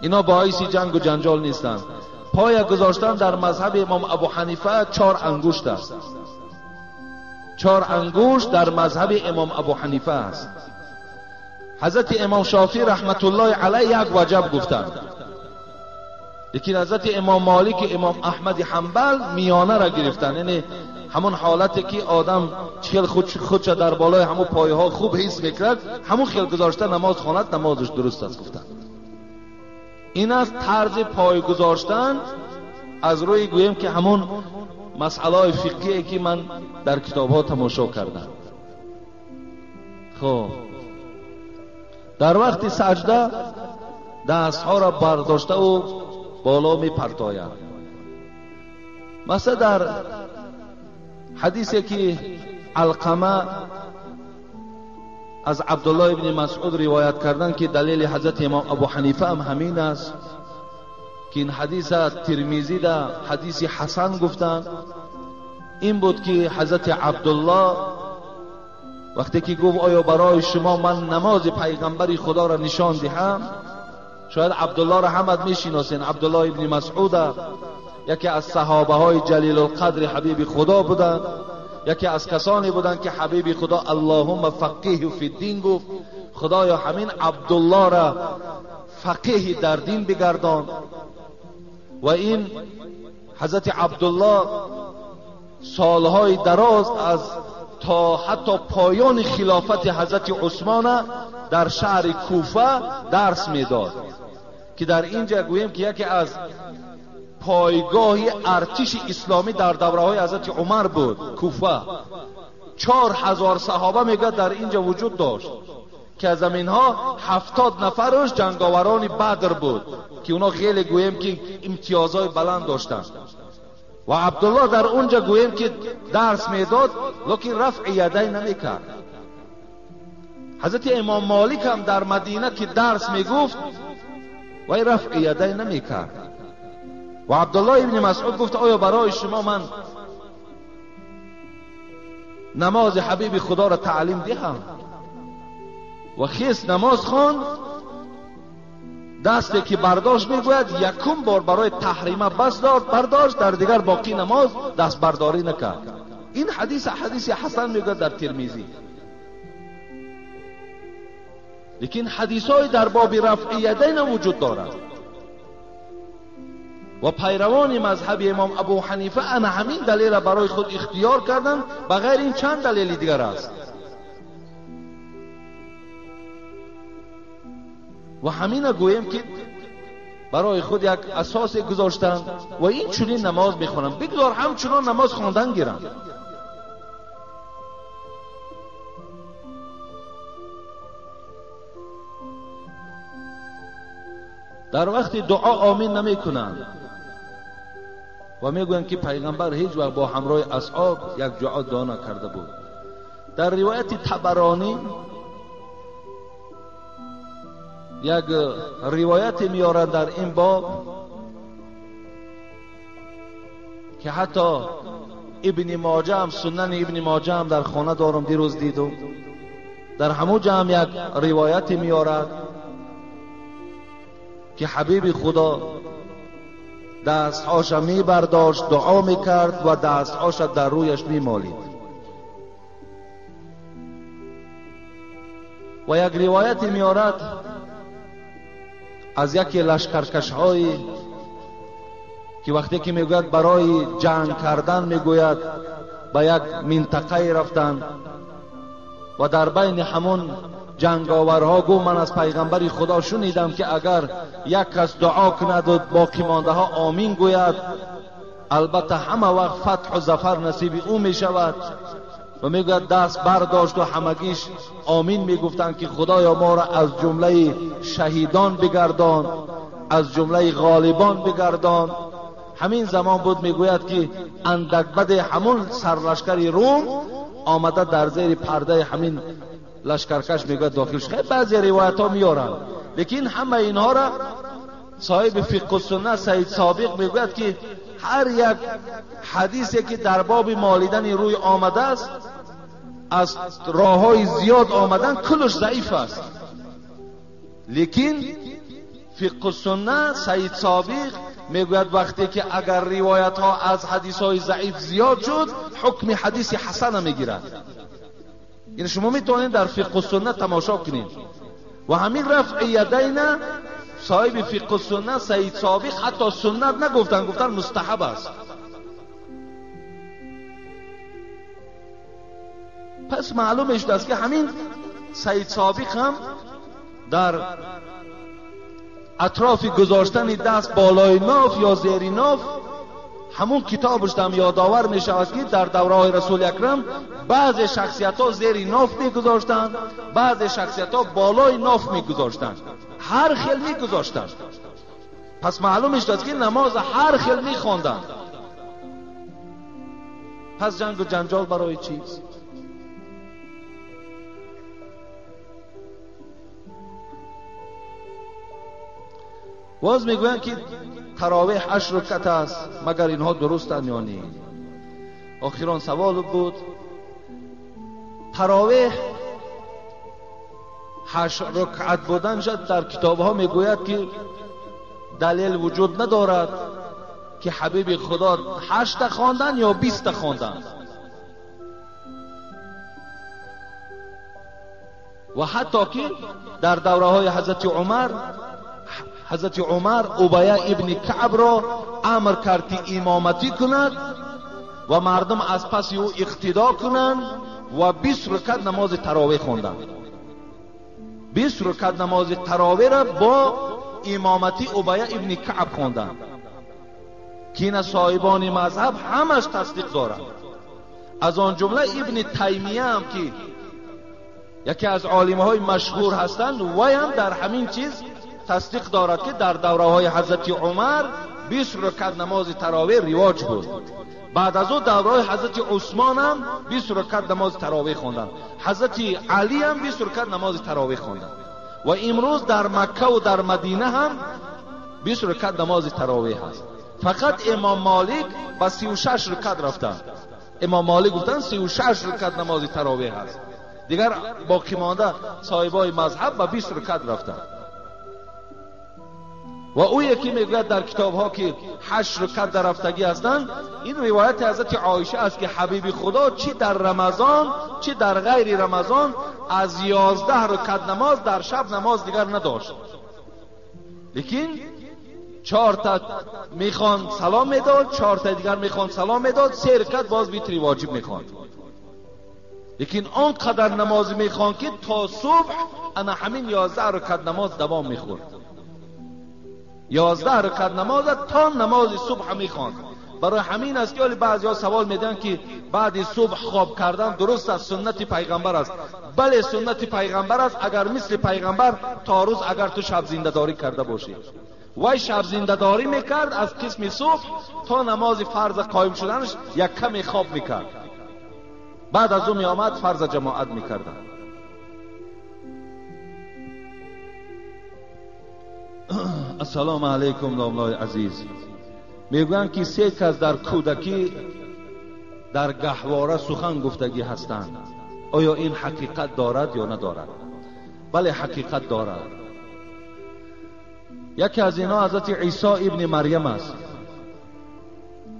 اینا باعث جنگ و جنجال نیستن. پای گذاشتن در مذهب امام ابو حنیفه 4 انگشت است. 4 انگشت در مذهب امام ابو حنیفه است. حضرت امام شافعی رحمت الله علیه یک وجب گفتند، لیکن حضرت امام مالک امام احمد حنبل میانه را گرفتن، یعنی همون حالتی که آدم خیل خودش در بالای همون پایه ها خوب حس میکرد، همون خیل گذاشته نماز خواند، نمازش درست است گفتن. این است طرز پای گذاشتن، از روی گویم که همون مسئله فقهی که من در کتاب ها تماشا کردم. خب در وقت سجده دست ها را برداشته و بالا می پرتاید. مثلا در حدیثی که علقمه از عبدالله ابن مسعود روایت کردن که دلیل حضرت امام ابو حنیفه هم همین است که این حدیث ترمذی در حدیث حسن گفتند، این بود که حضرت عبدالله وقتی که گفت آیا برای شما من نماز پیغمبر خدا را نشان دهم؟ شاید عبدالله را همت میشناسین. عبدالله ابن مسعود یکی از صحابه های جلیل القدر حبیب خدا بودند، یکی از کسانی بودند که حبیب خدا اللهم فقیه فی الدین گفت، خدایا همین عبدالله را فقیه در دین بگردان. و این حضرت عبدالله سالهای دراز از تا حتی پایان خلافت حضرت عثمان در شهر کوفه درس میداد، که در اینجا گوییم که یکی از پایگاهی ارتش اسلامی در دوره‌های حضرت عمر بود کوفه. 4000 صحابه میگه در اینجا وجود داشت که از اینها 70 نفرش جنگاوران بدر بود که اونا خیلی گوییم که امتیازهای بلند داشتن. و عبدالله در اونجا گوییم که درس میداد، لیکن رفع یدین نمیکرد. حضرت امام مالک هم در مدینه که درس میگفت و رفع یدین نمیکرد. و عبدالله ابن مسعود گفت آیا برای شما من نماز حبیب خدا را تعلیم دهم؟ و خیس نماز خوان، دستی که برداشت میگوید یکم بار برای تحریمه بس داد برداشت، در دیگر باقی نماز دست برداری نکرد. این حدیث حسن میگوید در ترمذی. لیکن حدیث های در باب رفع یدین وجود دارد و پیروان مذهب امام ابو حنیفه انا همین دلیل برای خود اختیار کردن، بغیر این چند دلیل دیگر است. و همین گویم که برای خود یک اساس گذاشتن و این چنین نماز میخونن، بگذار همچنان نماز خواندن گیرن. در وقت دعا آمین نمی کنند و میگویند که پیغمبر هیچ وقت با همراه اصحاب یک دعا دعا کرده بود. در روایت طبرانی یک روایت میارند در این باب که حتی ابن ماجه هم، سنن ابن ماجه هم در خانه دارم دیروز دیدم، در همونجا هم یک روایت میارد که حبیب خدا دستهاش می برداشت، دعا می کرد و دستهاش در رویش می مالید. و یک روایت می آرد از یکی لشکرکش های که وقتی که می گوید برای جنگ کردن می گوید به یک منطقه رفتن و در بین همون جنگاورها گفت من از پیغمبر خدا شنیدم که اگر یک کس دعا کند و باقی مانده ها آمین گوید، البته همه وقت فتح و ظفر نصیب او می شود. و می گوید دست برداشت و همگیش آمین می گفتند که خدایا ما را از جمله شهیدان بگردان، از جمله غالبان بگردان. همین زمان بود می گوید که اندک بد همون سرلشکر روم آمده در زیر پرده همین لشکرکش میگوید داخل شد. خیلی بعضی روایت ها میارن لیکن همه اینها را صاحب فقه السنه سید سابق میگوید که هر یک حدیثی که در باب مالیدن روی آمده است از راههای زیاد آمدن کلش ضعیف است. لیکن فقه السنه سید سابق میگوید وقتی که اگر روایت ها از حدیث های ضعیف زیاد شد حکم حدیث حسن میگیرد. یعنی شما میتونید در فقه السنه تماشا کنید و همین رفع یدین صاحب فقه السنه سید سابق حتی سنت نگفتن، گفتن مستحب است. پس معلوم شده است که همین سید سابق هم در اطراف گذاشتن دست بالای ناف یا زیر ناف همون کتابش هم یادآور می شود که در دوره رسول اکرم بعض شخصیت ها زیر ناف می گذاشتند، بعض شخصیت ها بالای ناف می گذاشتند، هر خیل می گذاشتند. پس معلوم است که نماز هر خیل می خواندند. پس جنگ و جنجال برای چیست؟ باز میگویند که تراویح 8 رکعت است، مگر اینها درستند یا نه؟ آخران سوال بود. تراویح 8 رکعت بودن شد در کتاب ها میگوید که دلیل وجود ندارد که حبیب خدا 8 خواندن یا 20 خواندن. و حتی که در دوره های حضرت عمر ابی ابن کعب را امر کرد که امامتی کند و مردم از پس او اقتدا کنند و 20 رکعت نماز تراویح خواندند. 20 رکعت نماز تراویح را با امامتی ابی ابن کعب خواندند که این صاحبان مذهب همش تصدیق دارند. از آن جمله ابن تیمیه هم که یکی از عالم‌های مشهور هستند، وی هم در همین چیز تصدیق دارد که در دوره های حضرت عمر 20 رکعت نماز تراویح رواج بود. بعد از او دوره حضرت عثمان هم 20 رکعت نماز تراویح خواندند. حضرت علی هم 20 رکعت نماز تراویح خواندند. و امروز در مکه و در مدینه هم 20 رکعت نماز تراویح است. فقط امام مالک با 36 رکعت رفتند. امام مالک گفتن 36 رکعت نماز تراویح است. دیگر باقی مانده صاحبای مذهب با 20 رکعت رفتند. و او یکی میگوید در کتاب ها که 8 رکعت در هفتگی هستند. این روایت حضرت عایشه است که حبیب خدا چی در رمضان چی در غیر رمضان از 11 رکعت نماز در شب نماز دیگر نداشت. لیکن 4 تا میخوان سلام میداد، 4 تا دیگر میخوان سلام میداد، 3 رکعت باز ویتری واجب میخوان. لیکن آنقدر نماز میخوان که تا صبح انا همین 11 رکعت نماز دوام میخورد. 11 رکعت نماز تا نماز صبح میخواند. برای همین است که بعضیا سوال میدن که بعد صبح خواب کردن درست است، سنت پیغمبر است. بله سنت پیغمبر است اگر مثل پیغمبر تا روز اگر تو شب زنده داری کرده باشی. وای شب زنده داری میکرد از قسم صبح تا نماز فرض قائم شدنش یک کمی خواب میکرد، بعد از اون میآمد فرض جماعت میکردن. السلام علیکم داملای عزیز. میگویند که 3 کس در کودکی در گهواره سخن گفتگی هستند. آیا این حقیقت دارد یا ندارد؟ بله حقیقت دارد. یکی از اینا حضرت عیسی ابن مریم است.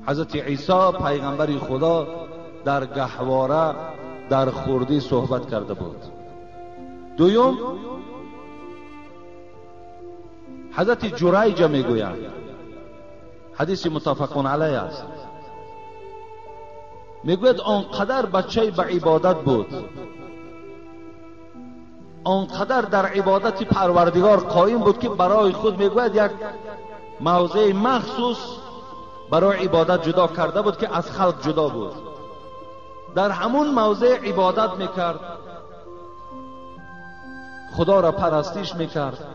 حضرت عیسی پیغمبر خدا در گهواره در خردی صحبت کرده بود. دوم حضرت جریج میگویند، حدیث متفقون علیه است، میگوید آنقدر بچه به عبادت بود، آنقدر در عبادت پروردگار قائم بود که برای خود میگوید یک موضع مخصوص برای عبادت جدا کرده بود که از خلق جدا بود. در همون موضع عبادت میکرد، خدا را پرستش میکرد.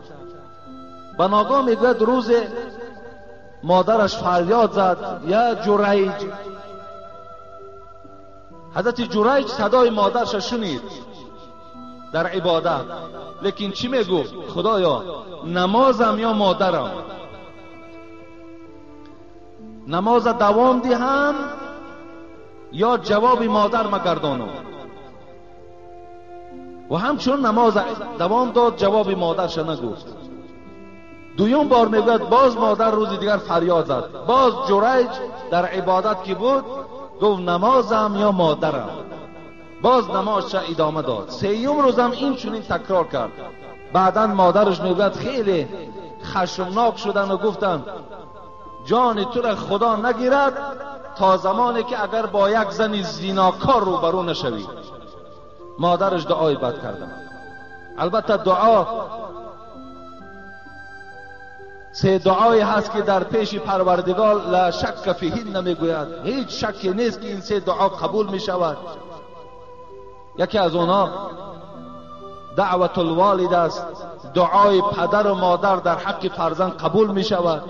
و ناگاه میگوید روز مادرش فریاد زد یا جریج. حضرت جریج صدای مادرش شنید در عبادت. لیکن چی میگفت؟ خدایا نمازم یا مادرم، نماز دوام دهم یا جواب مادر مگردانم. و همچون نماز دوام داد جواب مادرش نگفت. دویم بار میگوید باز مادر روز دیگر فریاد زد. باز جریج در عبادت که بود گفت نمازم یا مادرم. باز نمازش ادامه داد. سیوم روزم این چنین تکرار کرد. بعداً مادرش میگوید خیلی خشمناک شدن و گفتن جان تو را خدا نگیرد تا زمانی که اگر با یک زن زیناکار روبرو نشوی. مادرش دعای بد کردن. البته دعا سه دعای هست که در پیش پروردگار لا شک فیهن میگوید، هیچ شکی نیست که این سه دعا قبول می شود. یکی از اونا دعوت الوالد است، دعای پدر و مادر در حق فرزند قبول می شود.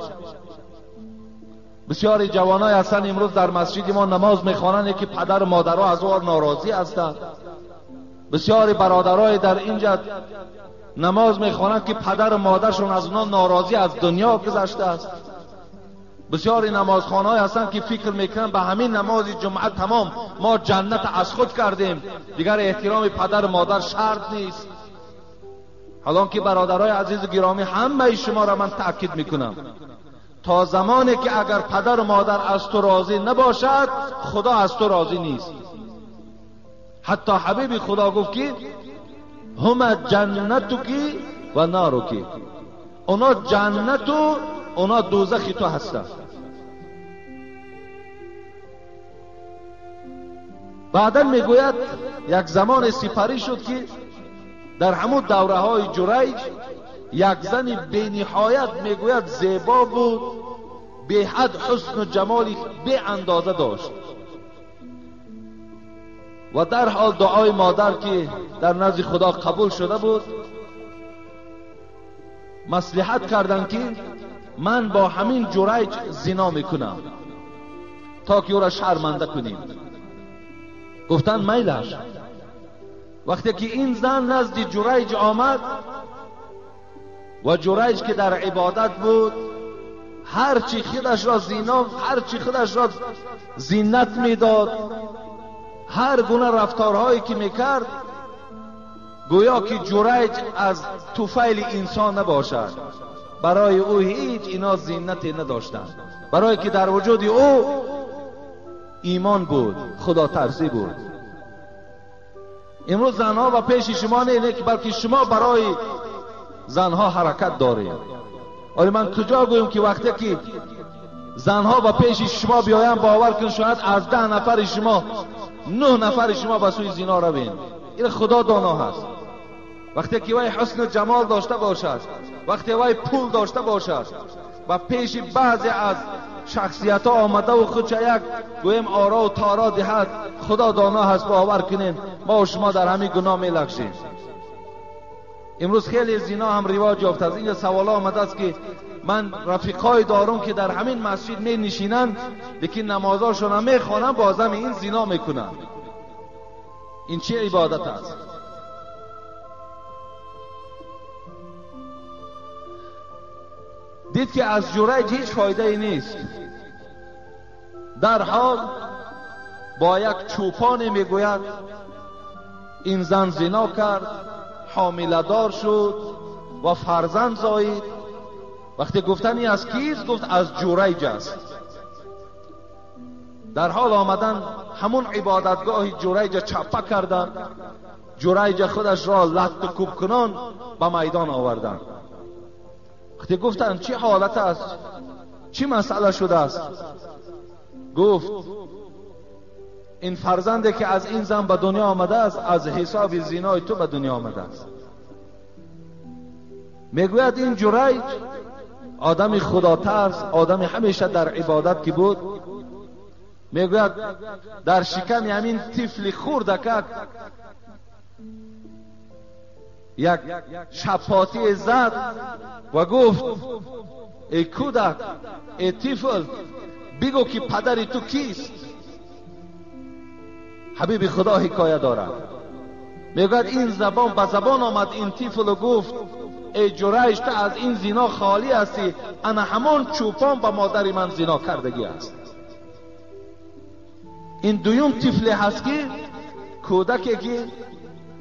بسیاری جوانای هستند امروز در مسجد ما نماز میخوانند که پدر و مادرها از او ناراضی هستند. بسیاری برادرای در اینجا نماز میخوانند که پدر و مادرشون از اونا ناراضی از دنیا گذشته است. بسیاری نمازخوانای هستند که فکر میکنند به همین نماز جمعه تمام ما جنت از خود کردیم، دیگر احترام پدر و مادر شرط نیست. حالان که برادرای عزیز گرامی همه شما را من تأکید میکنم تا زمانی که اگر پدر و مادر از تو راضی نباشد خدا از تو راضی نیست. حتی حبیب خدا گفت که هم جنتکی و نارکی، اونا جنت و اونا دوزخی تو هستند. بعدا میگوید یک زمان سپری شد که در همون دوره های جریج یک زن بینهایت میگوید زیبا بود، به حد حسن و جمالی به اندازه داشت و در حال دعای مادر که در نزد خدا قبول شده بود مصلحت کردن که من با همین جریج زنا میکنم تا که او را شرمنده کنیم. گفتن میلش. وقتی که این زن نزد جریج آمد و جریج که در عبادت بود هرچی خودش را زینا، هرچی خودش را زینت میداد، هر گونه رفتارهایی که میکرد گویا که جریج از طفیل انسان نباشد. برای او هیچ اینا زینتی نداشتند، برای که در وجود او ایمان بود، خدا ترسی بود. امروز زنها و پیش شما نه که بلکه شما برای زنها حرکت دارید. ولی من کجا گویم که وقتی که زنها و پیش شما بیایم باور کن شاید از 10 نفر شما 9 نفر شما به سوی زنا روید. این خدا دانا هست. وقتی که وای حسن و جمال داشته باشد، وقتی وای پول داشته باشد و پیش بعضی از شخصیت ها آمده و خودش یک گویم آرا و تارا دهد، خدا دانا هست. باور کنین ما و شما در همین گناه می لغزیم. امروز خیلی زنا هم رواج یافته است. اینجا سوال آمده است که من رفیقای دارم که در همین مسجد می نشینند لیکن نمازاشون هم می خوانند بازم این زنا میکنند. این چه عبادت است؟ دید که از جریج هیچ فایده ای نیست. در حال با یک چوپان میگوید این زن زنا کرد، حامله دار شد و فرزند زایید. وقتی گفتنی از کیست؟ گفت از جریج است. در حال آمدن همون عبادتگاه جریج چپه کردن، جریج خودش را لخت و کوب کنان به میدان آوردن. وقتی گفتن چه حالت است، چه مسئله شده است، گفت این فرزندی که از این زن به دنیا آمده است از حساب زینای تو به دنیا آمده است. میگوید این جریج آدم خدا ترس، آدم همیشه در عبادت که بود، میگوید در شکم همین طفل خردک یک شپاتی زد و گفت ای کودک، ای طفل، بگو که پدر تو کیست؟ حبیب خدا حکایه دارد. میگوید این زبان به زبان آمد این طفل و گفت ای جریج تو از این زنا خالی هستی، انا همان چوپان به مادر من زنا کردگی است. این دویم طفل هست که کودکی که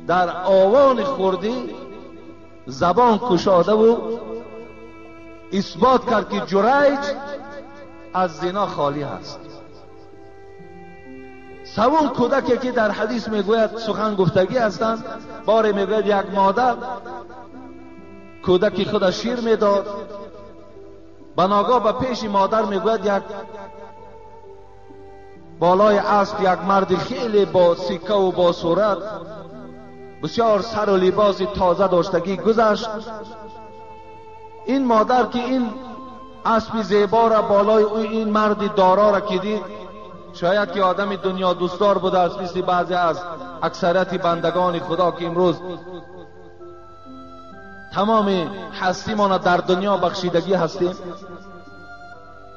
در آوان خوردی زبان کشاده و اثبات کرد که جریج از زنا خالی هست. سوم کودکی که در حدیث میگوید سخن گفتگی هستند، باره میگوید یک مادر کودکی خود شیر میداد، بناگاه به پیش مادر میگوید یک بالای اسب یک مرد خیلی با سکه و با صورت بسیار سر و لباس تازه داشتگی گذشت. این مادر که این اسب زیبا را بالای این مرد دارا را که دید، شاید که آدم دنیا دوستدار بوده است، مثل بعضی از اکثریت بندگان خدا که امروز تمام هستی ما در دنیا بخشیدگی هستیم.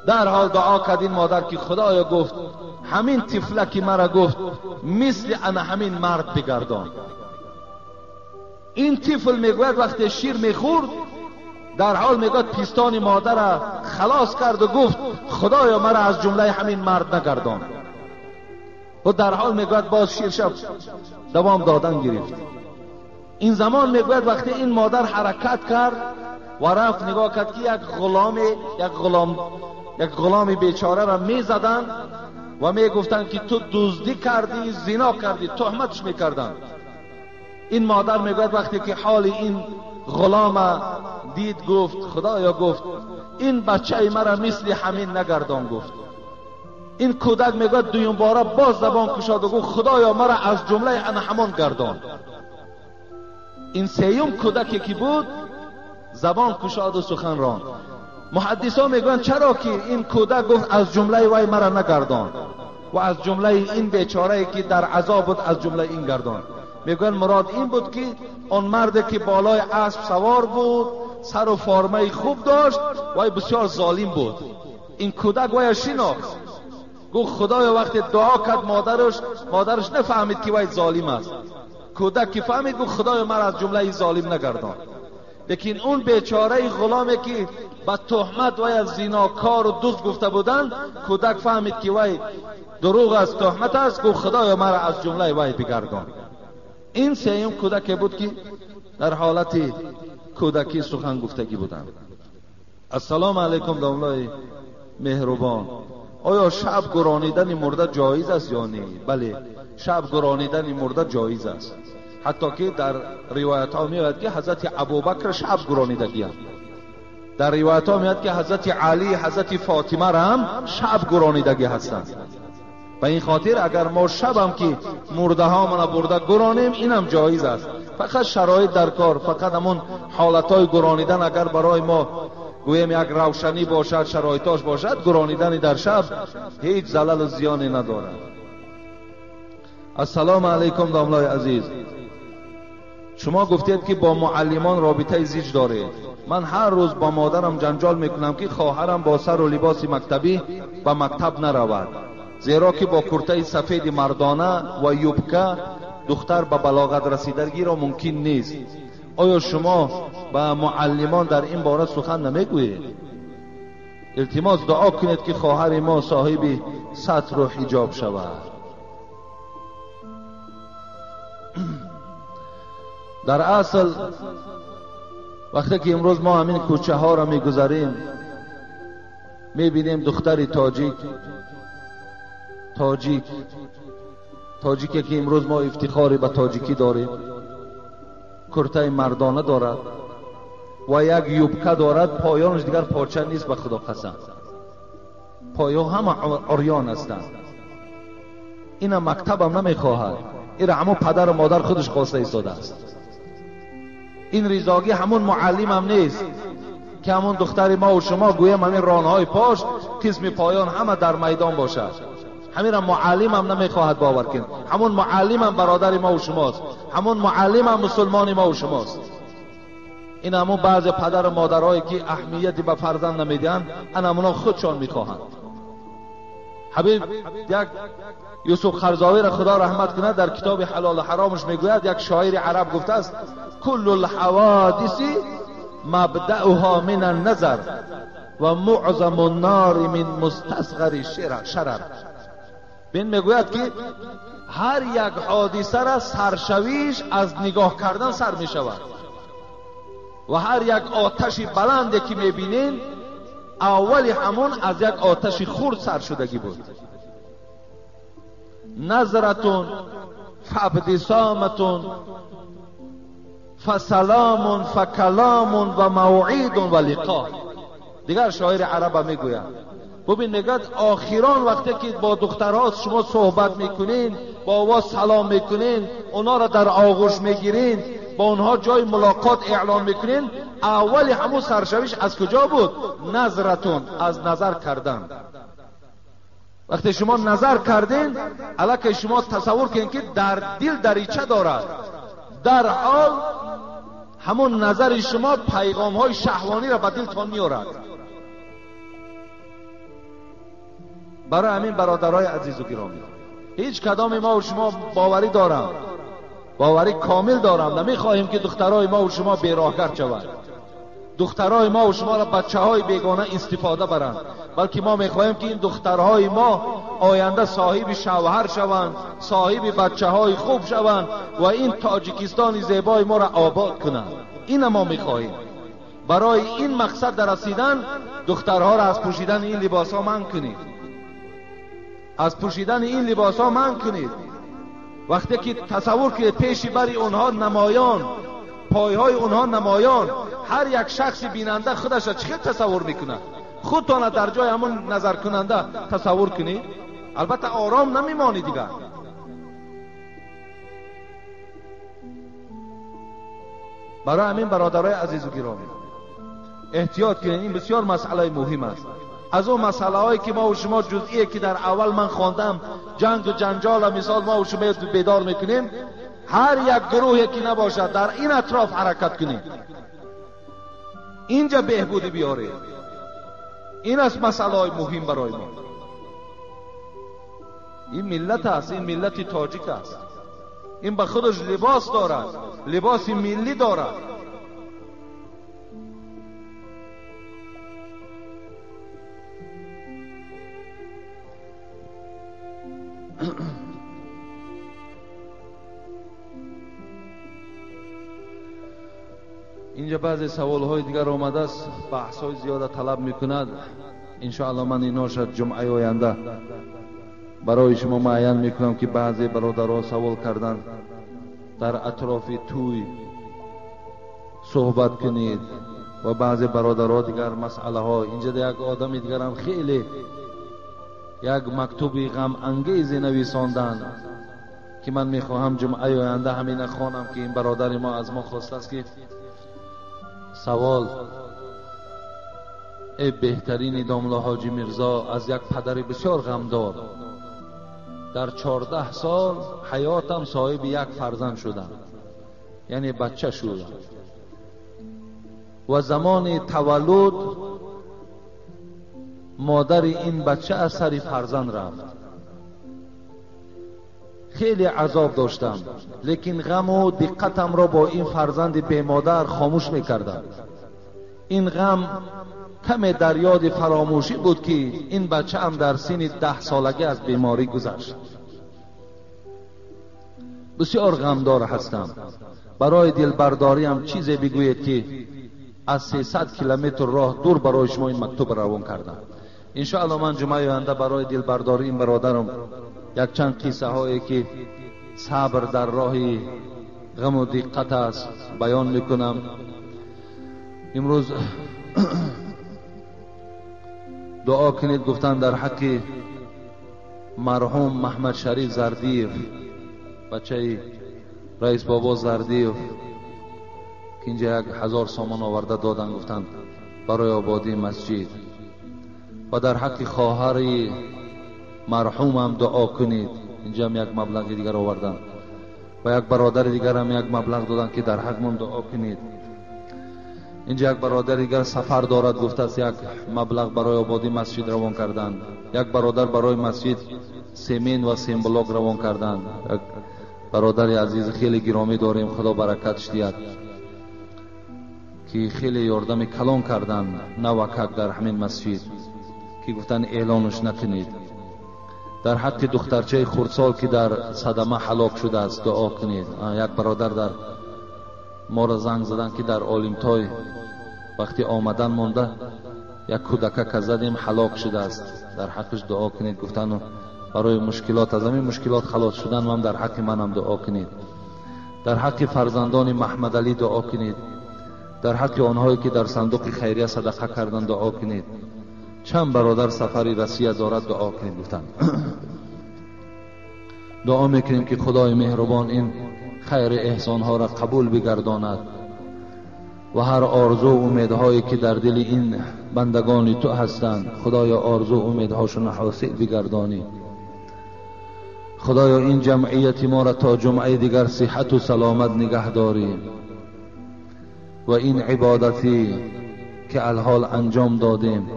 در حال دعا کرد این مادر که خدایا گفت همین طفلکی مرا گفت مثل انا همین مرد بگردان. این طفل میگوید وقتی شیر میخورد در حال میگوید پیستان مادر را خلاص کرد و گفت خدایا مرا از جمله همین مرد نگردان. و در حال میگوید باز شیر شب دوام دادن گرفت. این زمان میگوید وقتی این مادر حرکت کرد و رفت نگاه کرد که یک غلام بیچاره را میزدن و میگفتن که تو دزدی کردی، زنا کردی، تهمتش میکردن. این مادر میگوید وقتی که حال این غلام دید گفت خدایا گفت این بچه مرا مثل همین نگردان. گفت این کودک میگوید دویم باره باز زبان کشاد و گفت خدایا مرا از جمله انا همان گردان. این سیوم کودکی که بود زبان کشاد و سخن راند. محدثا میگویند چرا که این کودک گفت از جمله وای مرا نگردان و از جمله این بیچاره که در عذاب بود از جمله این گردان. میگویند مراد این بود که اون مرد که بالای اسب سوار بود، سر و فرمه خوب داشت، وای بسیار ظالم بود. این کودک وای شناخت، گفت خدایا وقتی دعا کرد مادرش نفهمید که وای ظالم است. کودک که فهمید گفت خدایا مرا از جمله ظالم نگردان. لیکن اون بیچاره غلامی که با تهمت وای از زناکار و دزد گفته بودند، کودک فهمید که وای دروغ از تهمت است، گفت خدایا مرا از جمله وای بگردان. این سیوم کودکی بود که در حالت کودکی سخن گفتگی بودند. السلام علیکم داملای مهربان، آیا شب گرانیدن مرده جایز است یا نه؟ بله، شب گرانیدن مرده جایز است. حتی که در روایت ها میاد که حضرت ابوبکر شب گرانیدگی است. در روایت ها میاد که حضرت علی، حضرت فاطمه را هم شب گرانیدگی هستند. به این خاطر اگر ما شبم که مرده ها من برده گرانیم اینم جایز است. فقط شرایط در کار، فقط همون حالت های گرانیدن اگر برای ما گویم یک روشنی باشد، شرایطاش باشد، گرانیدن در شب هیچ زلل و زیانی ندارد. السلام علیکم داملای عزیز، شما گفتید که با معلمان رابطه زیج دارید. من هر روز با مادرم جنجال میکنم که خواهرم با سر و لباس مکتبی به مکتب نرود، زیرا که با کرته سفید مردانه و یوبکه دختر به بلاغت رسیدگی را ممکن نیست. آیا شما با معلمان در این باره سخن نمیگویید؟ التماس دعا کنید که خواهر ما صاحب ستر و حجاب شود. در اصل وقتی که امروز ما همین کوچه ها را میگذاریم میبینیم دختر تاجیکی که امروز ما افتخاری به تاجیکی داریم، کرته مردانه دارد و یک یوبکه دارد، پایانش دیگر پارچه نیست. به خدا قسم پایان همه عریان هستند. این مکتب هم نمیخواهد، این همون پدر و مادر خودش خواسته ایستاده است. این ریزاگی همون معلم هم نیست که همون دختر ما و شما گویم همین رانهای پاش قسم پایان همه در میدان باشد. همین معلم هم نمیخواهد باور کن. همون معلم هم برادر ما و شماست، همون معلم هم مسلمان ما و شماست. این همون بعض پدر و مادرهایی که اهمیتی به فرزند نمیدن، ان همونا خودشان میخواهند. حبیب یک یوسف خرزاوی را خدا رحمت کنه در کتاب حلال و حرامش میگوید، یک شاعر عرب گفته است کل الحوادث مبدأها من النظر و معظم النار من مستصغر شرر. بین میگوید که هر یک حادثه را سرشویش از نگاه کردن سر می شود و هر یک آتش بلندی که میبینین اولی همون از یک آتش خرد سر شدگی بود. نظرتون فابتسامتون فسلام فکلام و موعید و لقاء. دیگر شاعر عرب میگوید ببین میگد آخران وقتی که با دخترها شما صحبت میکنین، با آواز سلام میکنین، اونا را در آغوش میگیرین، با اونها جای ملاقات اعلان میکنین، اولی همون سرشویش از کجا بود؟ نظرتون، از نظر کردن. وقتی شما نظر کردین الکی شما تصور کنین که در دل دریچه دارد، در حال همون نظر شما پیغام های شهوانی را به دلتان میارد. برای همین برادرای عزیز و گرامی هیچ کدام ما و شما باوری دارم، باوری کامل دارم، نمیخواهیم که دخترای ما و شما بیراهگر شوند، دخترای ما و شما را بچه های بیگانه استفاده برند، بلکه ما میخواهیم که این دخترهای ما آینده صاحب شوهر شوند، صاحب بچه های خوب شوند و این تاجیکستان زیبای ما را آباد کنند. این ما میخواهیم. برای این مقصد در رسیدن دخترها را از پوشیدن این لباس ها منع کنید، از پوشیدن این لباس ها منع کنید. وقتی که تصور کنید پیش بری اونها نمایان، پایهای اونها نمایان، هر یک شخص بیننده خودش را چه تصور میکنه؟ خودتان در جای همون نظر کننده تصور کنید، البته آرام نمیمانی دیگر. برای همین برادرای عزیز و گرامی احتیاط کنید، این بسیار مسئله مهم است. از اون مسئله هایی که ما و شما جزئیه که در اول من خواندم، جنگ و جنجال مثال ما و شما بیدار میکنیم، هر یک گروهی که نباشد در این اطراف حرکت کنید، اینجا بهبودی بیاره. این است مسئله های مهم برای ما. این ملت است، این ملت تاجیک است، این به خودش لباس دارد، لباس ملی دارد. اینجا بعضی سوال های دیگر آمده است، بحث های زیاده طلب میکند. انشاءالله من اینا شد جمعه آینده برای شما معین میکنم که بعضی برادرها سوال کردن در اطراف توی صحبت کنید و بعضی برادرها دیگر مسئله ها. اینجا یک آدم دیگر هم خیلی یک مکتوب غم انگیز نویساندن که من میخواهم جمعه آینده همین خوانم که این برادر ما از ما خواسته است که سوال ای بهترین داملا حاجی میرزا، از یک پدر بسیار غمدار در 14 سال حیاتم صاحب یک فرزند شدم، یعنی بچه شدم و زمان تولد مادر این بچه از سر فرزند رفت. خیلی عذاب داشتم، لیکن غم و دقتم را با این فرزند بی مادر خاموش میکردم. این غم کم در یاد فراموشی بود که این بچه هم در سن 10 سالگی از بیماری گذشت. بسیار غمدار هستم. برای دلبرداری هم چیزی بگویید که از 300 کیلومتر راه دور برای شما این مکتوب روان کردم. انشاءالله من جمعه آینده برای دلبرداری این برادرم یک چند قصه هایی که صبر در راه غم و دقت است بیان میکنم. امروز دعا کنید، گفتن در حق مرحوم محمد شریف زردیف، بچه رئیس بابا زردیف که اینجا 1000 سامان آورده دادن، گفتن برای آبادی مسجد. و در حق خواهر مرحوم هم دعا کنید، اینجا هم یک مبلغ دیگر آوردن و یک برادر دیگر هم یک مبلغ دادن که در حق من دعا کنید. اینجا یک برادر دیگر سفر دارد، گفته است یک مبلغ برای آبادی مسجد روان کردند. یک برادر برای مسجد سیمین و سیم بلاک روان کردند. یک برادر عزیز خیلی گرامی داریم، خدا برکتش دهد، که خیلی یاردم کلان کردند نوکک در همین مسجد، که گفتن اعلانش نکنید. در حق دخترچه خردسال که در صدمه هلاک شده است دعا کنید. یک برادر در ما را زنگ زدن که در عالمتای وقتی آمدن مانده یک کودک زدیم هلاک شده است، در حقش دعا کنید. گفتن برای مشکلات، از همین مشکلات خلاص شدن هم در حق منم دعا کنید. در حق فرزندان محمد علی دعا کنید. در حق آنهایی که در صندوق خیریه صدقه کردن دعا کنید. چند برادر سفری رسیه دارد دعا کنید. گفتن دعا میکنیم که خدای مهربان این خیر احسان ها را قبول بگرداند و هر آرزو و امیدهایی که در دل این بندگان تو هستند خدایا آرزو و امیدهاشون حاصل بگردانی. خدایا این جمعیت ما را تا جمعه دیگر صحت و سلامت نگه داری و این عبادتی که الحال انجام دادیم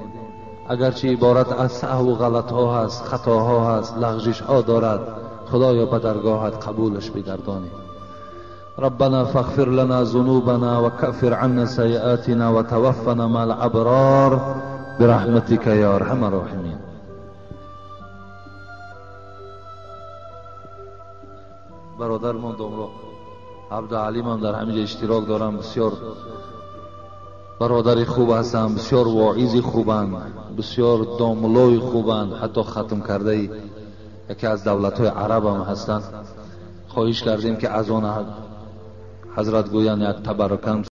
اگرچه عبارت از سهو و غلط ها هست، خطاها هست، لغزش ها دارد، خدایا به درگاهت قبولش بگردانی. ربنا فاغفر لنا ذنوبنا وكفر عنا سيئاتنا وتوفنا مع الابرار برحمتك يا ارحم الراحمين. برادر من دومرو عبدالعلیم هم در همین اشتراک دارم. بسیار برادر خوب هستند، بسیار واعظ خوبند، بسیار داملوی خوبند، حتی ختم کرده یکی از دولت‌های عرب هم هستند. خواهش کردیم که از آن حضرت گویان یک تبرکم